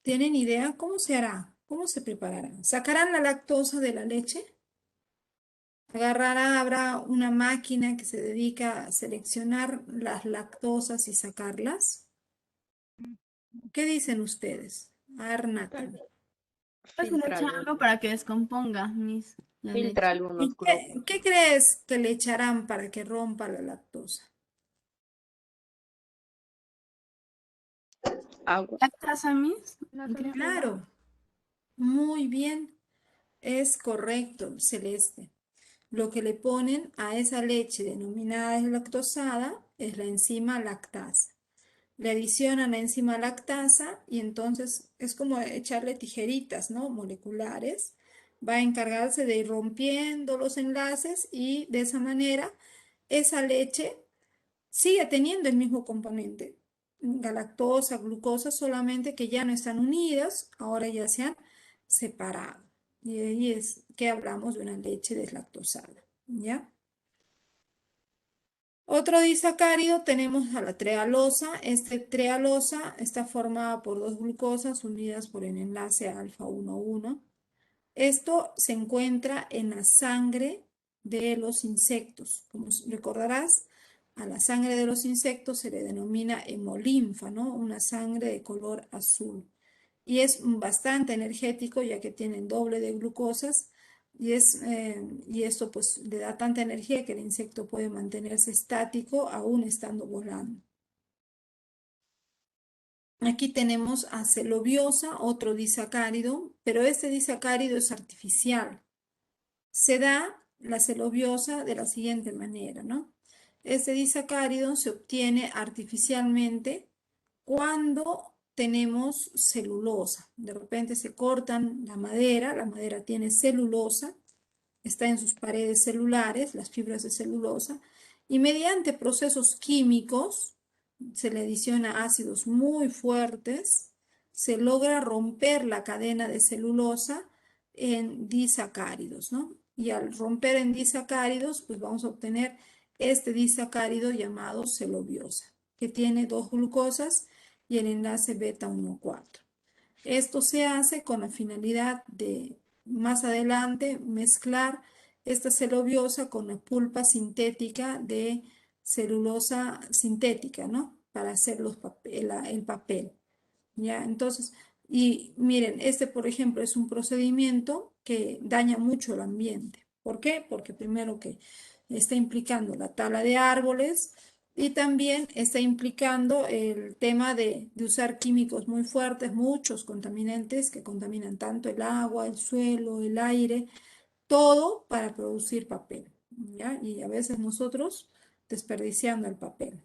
¿Tienen idea cómo se hará? ¿Cómo se preparará? ¿Sacarán la lactosa de la leche? Habrá una máquina que se dedica a seleccionar las lactosas y sacarlas. ¿Qué dicen ustedes? A ver, Natalie. Pues le echa algo para que descomponga la Filtra leche. algunos ¿Y grupos. qué crees que le echarán para que rompa la lactosa? Agua. ¿Lactasa, Miss? Claro, muy bien, es correcto, Celeste. Lo que le ponen a esa leche denominada lactosada es la enzima lactasa. Le adicionan la enzima lactasa y entonces es como echarle tijeritas, ¿no? Moleculares. Va a encargarse de ir rompiendo los enlaces y de esa manera esa leche sigue teniendo el mismo componente, galactosa, glucosa, solamente que ya no están unidas, ahora ya se han separado. Y ahí es que hablamos de una leche deslactosada, ¿ya? Otro disacárido tenemos a la trealosa. Esta trealosa está formada por dos glucosas unidas por el enlace alfa 1,1. Esto se encuentra en la sangre de los insectos. Como recordarás, a la sangre de los insectos se le denomina hemolinfa, ¿no? Una sangre de color azul. Y es bastante energético ya que tienen doble de glucosas y esto pues le da tanta energía que el insecto puede mantenerse estático aún estando volando. Aquí tenemos a celobiosa, otro disacárido, pero este disacárido es artificial. Se da la celobiosa de la siguiente manera, ¿no? Este disacárido se obtiene artificialmente cuando tenemos celulosa. De repente se cortan la madera tiene celulosa, está en sus paredes celulares, las fibras de celulosa, y mediante procesos químicos, se le adiciona ácidos muy fuertes, se logra romper la cadena de celulosa en disacáridos, ¿no? Y al romper en disacáridos, pues vamos a obtener este disacárido llamado celobiosa, que tiene dos glucosas y el enlace beta 1,4. Esto se hace con la finalidad de más adelante mezclar esta celobiosa con la pulpa sintética de celulosa sintética, ¿no? Para hacer el papel, ¿ya? Entonces, y miren, este por ejemplo es un procedimiento que daña mucho el ambiente. ¿Por qué? Porque primero que está implicando la tala de árboles, y también está implicando el tema de usar químicos muy fuertes, muchos contaminantes que contaminan tanto el agua, el suelo, el aire, todo para producir papel, ¿ya? Y a veces nosotros desperdiciando el papel.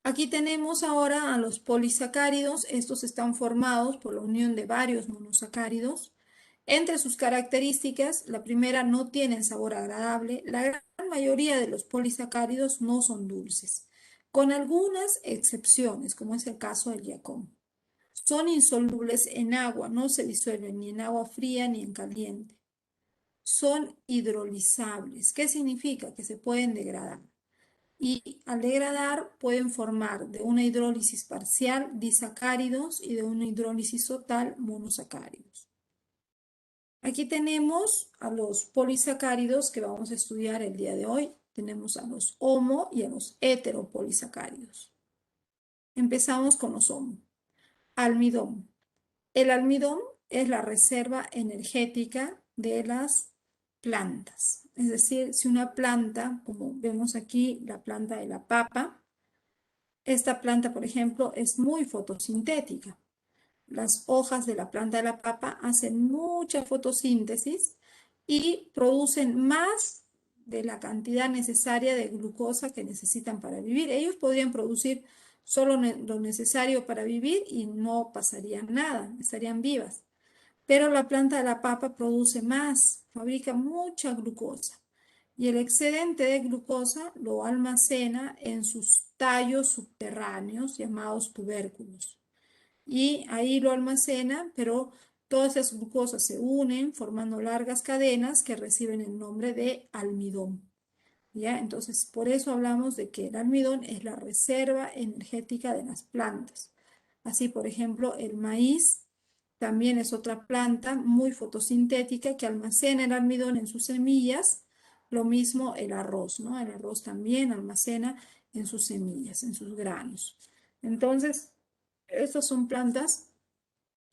Aquí tenemos ahora a los polisacáridos. Estos están formados por la unión de varios monosacáridos. Entre sus características, la primera, no tienen sabor agradable. La gran mayoría de los polisacáridos no son dulces, con algunas excepciones, como es el caso del yacón. Son insolubles en agua, no se disuelven ni en agua fría ni en caliente. Son hidrolizables. ¿Qué significa? Que se pueden degradar. Y al degradar pueden formar de una hidrólisis parcial disacáridos y de una hidrólisis total monosacáridos. Aquí tenemos a los polisacáridos que vamos a estudiar el día de hoy. Tenemos a los homo y a los heteropolisacáridos. Empezamos con los homo. Almidón. El almidón es la reserva energética de las plantas. Es decir, si una planta, como vemos aquí, la planta de la papa, esta planta, por ejemplo, es muy fotosintética. Las hojas de la planta de la papa hacen mucha fotosíntesis y producen más de la cantidad necesaria de glucosa que necesitan para vivir. Ellos podrían producir solo lo necesario para vivir y no pasaría nada, estarían vivas. Pero la planta de la papa produce más, fabrica mucha glucosa. Y el excedente de glucosa lo almacena en sus tallos subterráneos llamados tubérculos. Y ahí lo almacena, pero todas esas glucosas se unen formando largas cadenas que reciben el nombre de almidón. ¿Ya? Entonces, por eso hablamos de que el almidón es la reserva energética de las plantas. Así, por ejemplo, el maíz también es otra planta muy fotosintética que almacena el almidón en sus semillas. Lo mismo el arroz, ¿no? El arroz también almacena en sus semillas, en sus granos. Entonces, estas son plantas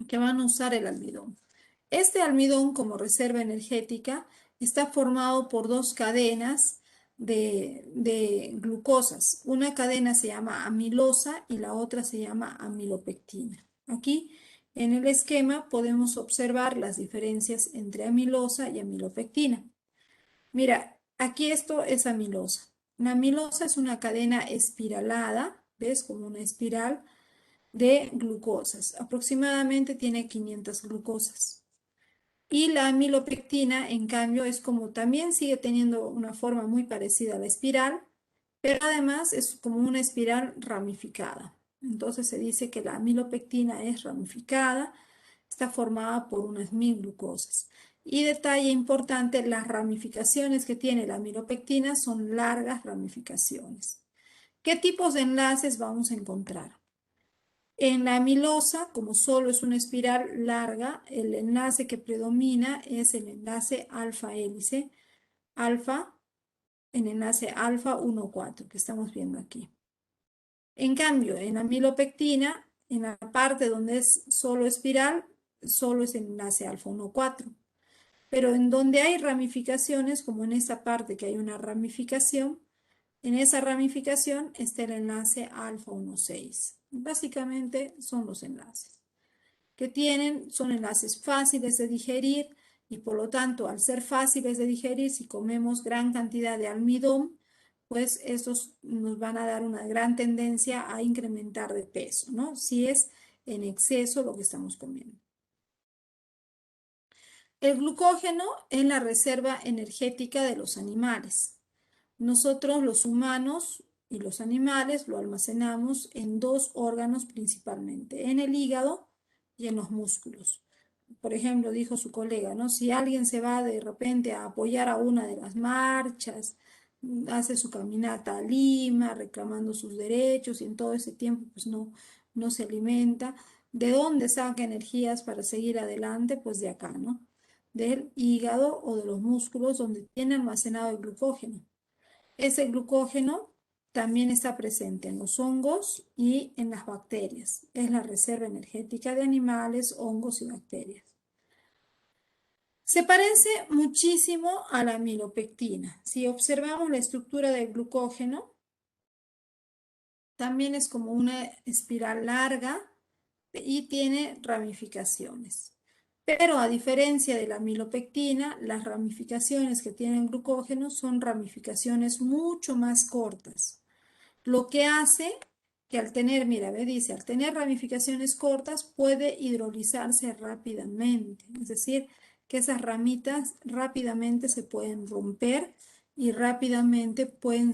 que van a usar el almidón. Este almidón como reserva energética está formado por dos cadenas de glucosas. Una cadena se llama amilosa y la otra se llama amilopectina. Aquí en el esquema podemos observar las diferencias entre amilosa y amilopectina. Mira, aquí esto es amilosa. La amilosa es una cadena espiralada, ¿ves? Como una espiral de glucosas. Aproximadamente tiene 500 glucosas. Y la amilopectina, en cambio, es como también sigue teniendo una forma muy parecida a la espiral, pero además es como una espiral ramificada. Entonces se dice que la amilopectina es ramificada, está formada por unas 1000 glucosas. Y detalle importante, las ramificaciones que tiene la amilopectina son largas ramificaciones. ¿Qué tipos de enlaces vamos a encontrar? En la amilosa, como solo es una espiral larga, el enlace que predomina es el enlace alfa hélice, alfa, en enlace alfa 1,4 que estamos viendo aquí. En cambio, en la amilopectina, en la parte donde es solo espiral, solo es el enlace alfa 1,4. Pero en donde hay ramificaciones, como en esta parte que hay una ramificación, en esa ramificación está el enlace alfa 1,6. Básicamente son los enlaces que tienen, son enlaces fáciles de digerir y por lo tanto al ser fáciles de digerir, si comemos gran cantidad de almidón, pues estos nos van a dar una gran tendencia a incrementar de peso, ¿no? Si es en exceso lo que estamos comiendo. El glucógeno es la reserva energética de los animales. Nosotros, los humanos y los animales, lo almacenamos en dos órganos principalmente, en el hígado y en los músculos. Por ejemplo, dijo su colega, ¿no? Si alguien se va de repente a apoyar a una de las marchas, hace su caminata a Lima, reclamando sus derechos y en todo ese tiempo pues no se alimenta. ¿De dónde saca energías para seguir adelante? Pues de acá, ¿no? Del hígado o de los músculos donde tiene almacenado el glucógeno. Ese glucógeno también está presente en los hongos y en las bacterias. Es la reserva energética de animales, hongos y bacterias. Se parece muchísimo a la amilopectina. Si observamos la estructura del glucógeno, también es como una espiral larga y tiene ramificaciones. Pero a diferencia de la amilopectina, las ramificaciones que tiene el glucógeno son ramificaciones mucho más cortas. Lo que hace que al tener, mira, dice, al tener ramificaciones cortas puede hidrolizarse rápidamente. Es decir, que esas ramitas rápidamente se pueden romper y rápidamente pueden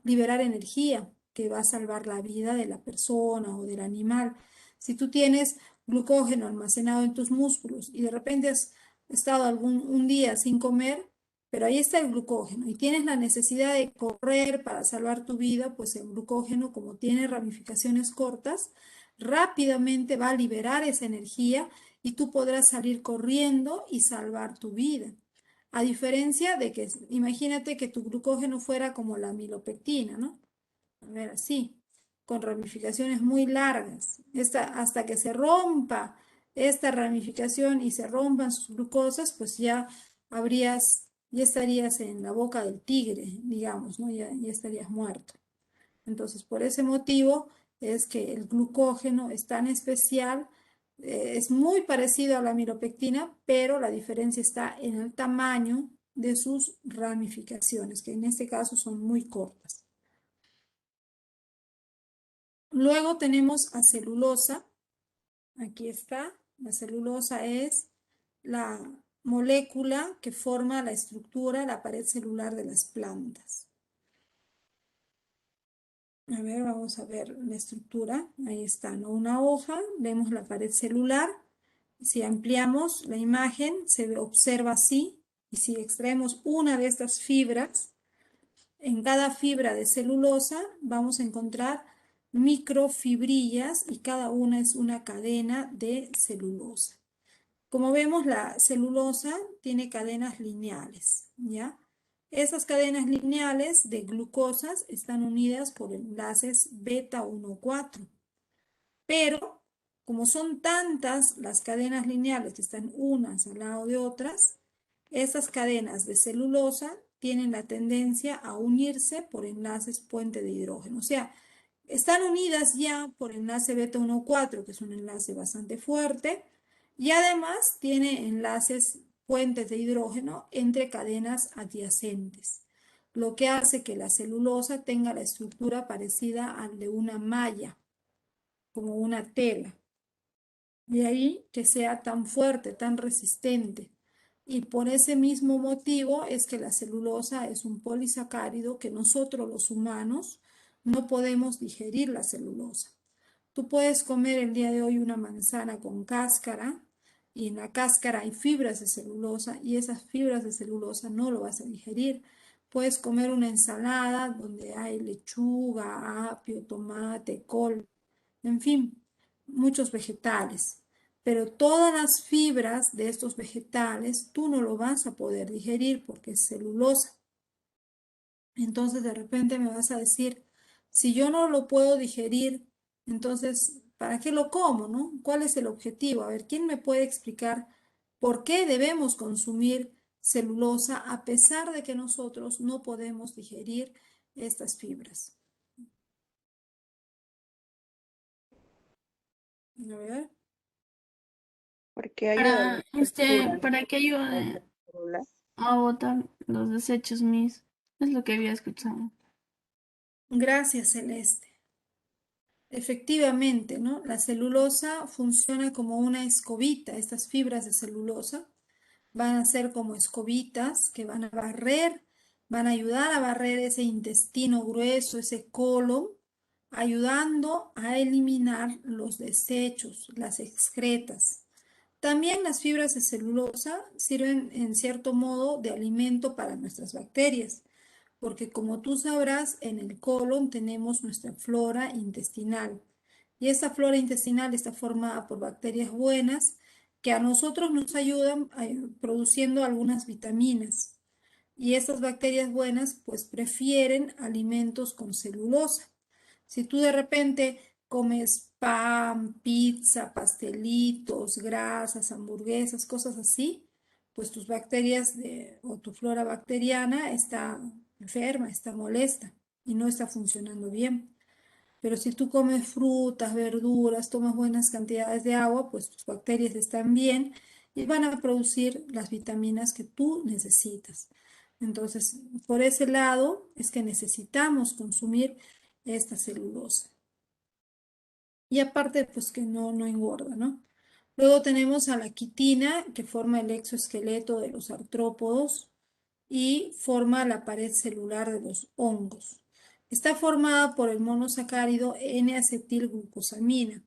liberar energía que va a salvar la vida de la persona o del animal. Si tú tienes glucógeno almacenado en tus músculos y de repente has estado un día sin comer, pero ahí está el glucógeno y tienes la necesidad de correr para salvar tu vida, pues el glucógeno, como tiene ramificaciones cortas, rápidamente va a liberar esa energía y tú podrás salir corriendo y salvar tu vida. A diferencia de que, imagínate que tu glucógeno fuera como la amilopectina, ¿no? A ver, así, con ramificaciones muy largas, hasta que se rompa esta ramificación y se rompan sus glucosas, pues ya estarías en la boca del tigre, digamos, ¿no? Ya estarías muerto. Entonces, por ese motivo es que el glucógeno es tan especial, es muy parecido a la amilopectina, pero la diferencia está en el tamaño de sus ramificaciones, que en este caso son muy cortas. Luego tenemos a celulosa. Aquí está. La celulosa es la molécula que forma la estructura, la pared celular de las plantas. A ver, vamos a ver la estructura. Ahí está, ¿no? Una hoja, vemos la pared celular. Si ampliamos la imagen, se observa así. Y si extraemos una de estas fibras, en cada fibra de celulosa vamos a encontrar microfibrillas y cada una es una cadena de celulosa. Como vemos, la celulosa tiene cadenas lineales, ¿ya? Esas cadenas lineales de glucosas están unidas por enlaces beta 1,4. Pero, como son tantas las cadenas lineales que están unas al lado de otras, esas cadenas de celulosa tienen la tendencia a unirse por enlaces puente de hidrógeno. O sea, están unidas ya por enlace beta 1,4, que es un enlace bastante fuerte, y además tiene enlaces puentes de hidrógeno entre cadenas adyacentes, lo que hace que la celulosa tenga la estructura parecida al de una malla, como una tela. De ahí que sea tan fuerte, tan resistente. Y por ese mismo motivo es que la celulosa es un polisacárido que nosotros los humanos no podemos digerir la celulosa. Tú puedes comer el día de hoy una manzana con cáscara y en la cáscara hay fibras de celulosa y esas fibras de celulosa no lo vas a digerir. Puedes comer una ensalada donde hay lechuga, apio, tomate, col, en fin, muchos vegetales. Pero todas las fibras de estos vegetales tú no lo vas a poder digerir porque es celulosa. Entonces de repente me vas a decir, si yo no lo puedo digerir, entonces, ¿para qué lo como, no? ¿Cuál es el objetivo? A ver, ¿quién me puede explicar por qué debemos consumir celulosa a pesar de que nosotros no podemos digerir estas fibras? A ver. Porque ayuda Para que ayude a botar los desechos mis. Es lo que había escuchado. Gracias, Celeste. Efectivamente, ¿no? La celulosa funciona como una escobita. Estas fibras de celulosa van a ser como escobitas que van a barrer, van a ayudar a barrer ese intestino grueso, ese colon, ayudando a eliminar los desechos, las excretas. También las fibras de celulosa sirven en cierto modo de alimento para nuestras bacterias, porque como tú sabrás, en el colon tenemos nuestra flora intestinal. Y esta flora intestinal está formada por bacterias buenas que a nosotros nos ayudan produciendo algunas vitaminas. Y estas bacterias buenas pues prefieren alimentos con celulosa. Si tú de repente comes pan, pizza, pastelitos, grasas, hamburguesas, cosas así, pues tus bacterias o tu flora bacteriana está enferma, está molesta y no está funcionando bien. Pero si tú comes frutas, verduras, tomas buenas cantidades de agua, pues tus bacterias están bien y van a producir las vitaminas que tú necesitas. Entonces, por ese lado es que necesitamos consumir esta celulosa. Y aparte, pues que no engorda, ¿no? Luego tenemos a la quitina, que forma el exoesqueleto de los artrópodos y forma la pared celular de los hongos. Está formada por el monosacárido N-acetilglucosamina.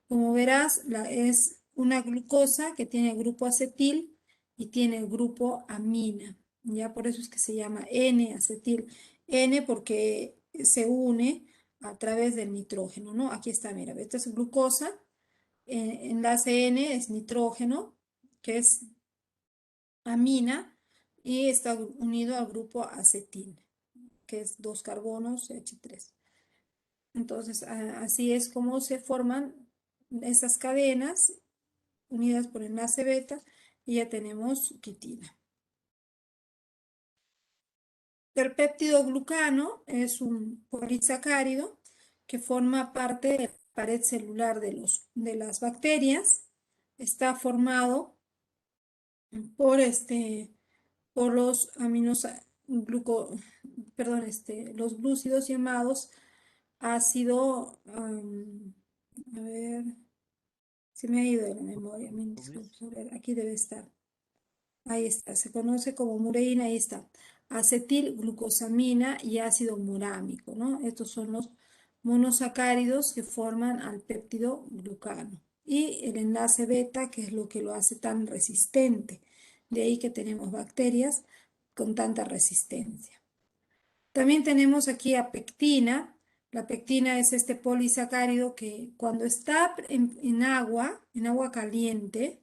Como verás, es una glucosa que tiene el grupo acetil y tiene el grupo amina. Ya por eso es que se llama N-acetil. N porque se une a través del nitrógeno, ¿no? Aquí está, mira, esta es glucosa, enlace N es nitrógeno, que es amina, y está unido al grupo acetil, que es 2 carbonos H3. Entonces, así es como se forman estas cadenas unidas por enlace beta y ya tenemos quitina. El péptido glucano es un polisacárido que forma parte de la pared celular de las bacterias. Está formado por, por los los glúcidos llamados ácido, a ver, se me ha ido de la memoria, mil disculpas, a ver, aquí debe estar. Ahí está, se conoce como mureína, ahí está. Acetilglucosamina y ácido murámico, ¿no? Estos son los monosacáridos que forman al péptido glucano. Y el enlace beta, que es lo que lo hace tan resistente. De ahí que tenemos bacterias con tanta resistencia. También tenemos aquí a pectina, La pectina es este polisacárido que cuando está en agua caliente,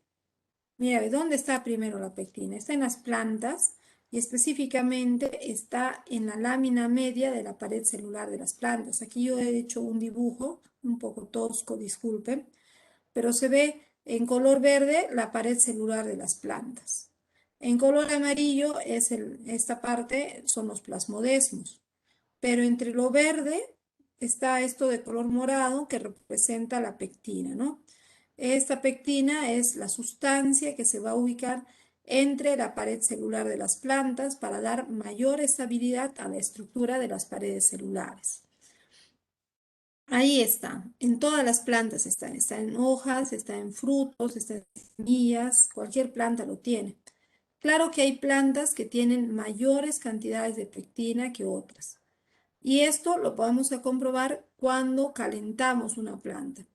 mira, ¿de dónde está primero la pectina? Está en las plantas y específicamente está en la lámina media de la pared celular de las plantas. Aquí yo he hecho un dibujo un poco tosco, disculpen, pero se ve en color verde la pared celular de las plantas. En color amarillo esta parte son los plasmodesmos, pero entre lo verde está esto de color morado que representa la pectina, ¿no? Esta pectina es la sustancia que se va a ubicar entre la pared celular de las plantas para dar mayor estabilidad a la estructura de las paredes celulares. Ahí está, en todas las plantas está en hojas, está en frutos, está en semillas, cualquier planta lo tiene. Claro que hay plantas que tienen mayores cantidades de pectina que otras. Y esto lo podemos comprobar cuando calentamos una planta.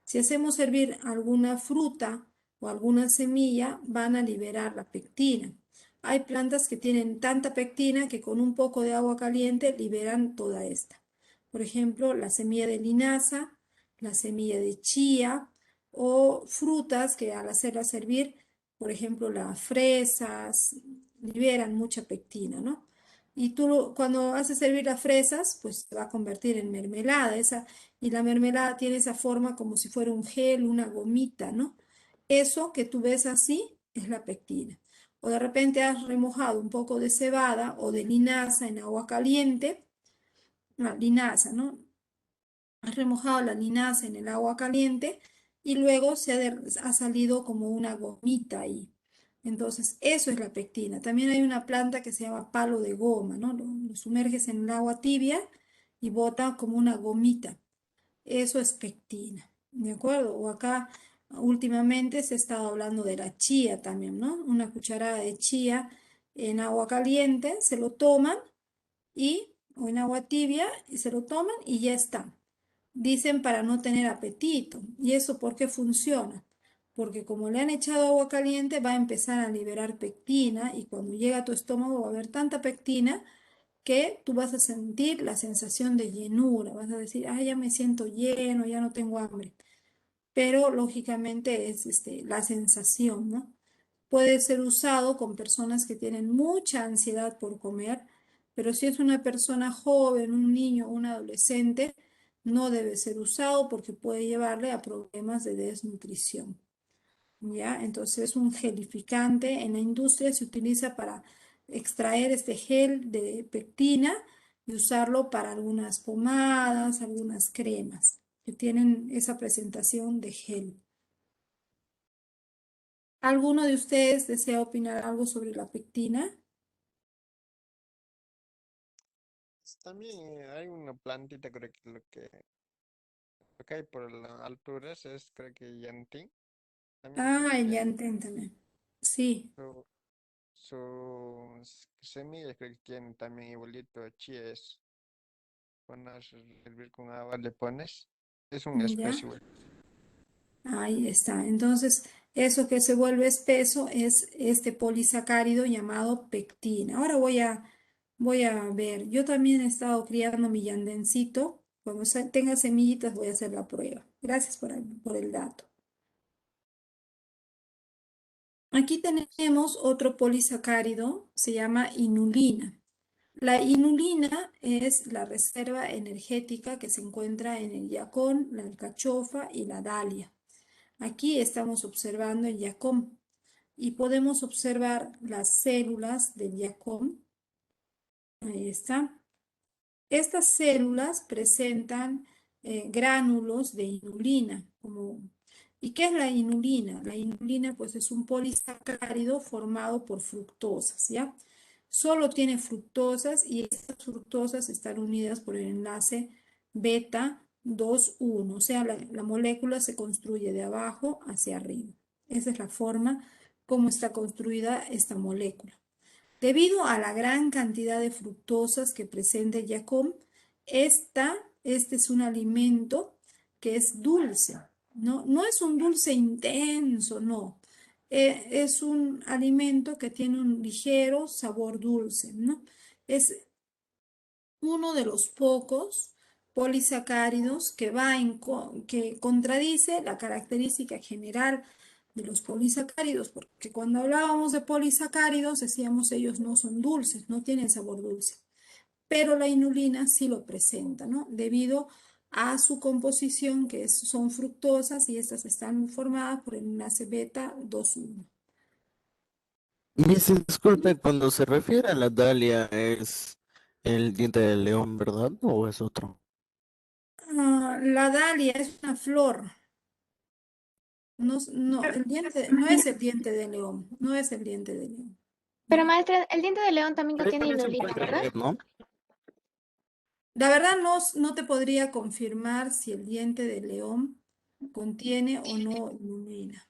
Si hacemos hervir alguna fruta o alguna semilla, van a liberar la pectina. Hay plantas que tienen tanta pectina que con un poco de agua caliente liberan toda esta. Por ejemplo, la semilla de linaza, la semilla de chía o frutas que al hacerlas hervir, por ejemplo, las fresas, liberan mucha pectina, ¿no? Y tú cuando haces hervir las fresas, pues se va a convertir en mermelada. Y la mermelada tiene esa forma como si fuera un gel, una gomita, ¿no? Eso que tú ves así es la pectina. O de repente has remojado un poco de cebada o de linaza en agua caliente. Linaza, ¿no? Has remojado la linaza en el agua caliente y luego ha salido como una gomita ahí. Entonces, eso es la pectina. También hay una planta que se llama palo de goma, ¿no? Lo sumerges en el agua tibia y bota como una gomita. Eso es pectina, ¿de acuerdo? O acá últimamente se ha estado hablando de la chía también, ¿no? Una cucharada de chía en agua caliente, se lo toman o en agua tibia y se lo toman y ya está. Dicen para no tener apetito. ¿Y eso por qué funciona? Porque como le han echado agua caliente, va a empezar a liberar pectina y cuando llega a tu estómago va a haber tanta pectina que tú vas a sentir la sensación de llenura. Vas a decir, ah, ya me siento lleno, ya no tengo hambre. Pero lógicamente es la sensación, ¿no? Puede ser usado con personas que tienen mucha ansiedad por comer, pero si es una persona joven, un niño, un adolescente, no debe ser usado porque puede llevarle a problemas de desnutrición. ¿Ya? Entonces es un gelificante. En la industria se utiliza para extraer este gel de pectina y usarlo para algunas pomadas, algunas cremas que tienen esa presentación de gel. ¿Alguno de ustedes desea opinar algo sobre la pectina? También hay una plantita, creo que lo que hay por las alturas es, creo que yantín. También creo Ah, que el tiene llantén también. Sí, sus semillas, creo que tienen también igualito chía es. Pones hervir con agua, le pones. Es un ya. espeso igual. Ahí está. Entonces, eso que se vuelve espeso es este polisacárido llamado pectina. Ahora voy a ver. Yo también he estado criando mi yandencito. Cuando tenga semillitas voy a hacer la prueba. Gracias por el dato. Aquí tenemos otro polisacárido, se llama inulina. La inulina es la reserva energética que se encuentra en el yacón, la alcachofa y la dalia. Aquí estamos observando el yacón y podemos observar las células del yacón. Ahí está. Estas células presentan gránulos de inulina. ¿Y qué es la inulina? La inulina pues es un polisacárido formado por fructosas, ¿ya? Solo tiene fructosas y estas fructosas están unidas por el enlace beta 2,1, o sea, la molécula se construye de abajo hacia arriba. Esa es la forma como está construida esta molécula. Debido a la gran cantidad de fructosas que presenta el yacón, este es un alimento que es dulce, ¿no? No es un dulce intenso, no. Es un alimento que tiene un ligero sabor dulce, ¿no? Es uno de los pocos polisacáridos que contradice la característica general de los polisacáridos, porque cuando hablábamos de polisacáridos decíamos ellos no son dulces, no tienen sabor dulce, pero la inulina sí lo presenta, ¿no? Debido a su composición, que son fructosas y estas están formadas por el enlace beta 2,1. Miss, disculpe, cuando se refiere a la dalia es el diente de león, ¿verdad? ¿O es otro? La dalia es una flor. No, no, el diente, no es el diente de león, no es el diente de león. Pero maestra, el diente de león también Pero contiene también se inulina, puede ¿verdad? leer, ¿no? La verdad no te podría confirmar si el diente de león contiene o no inulina.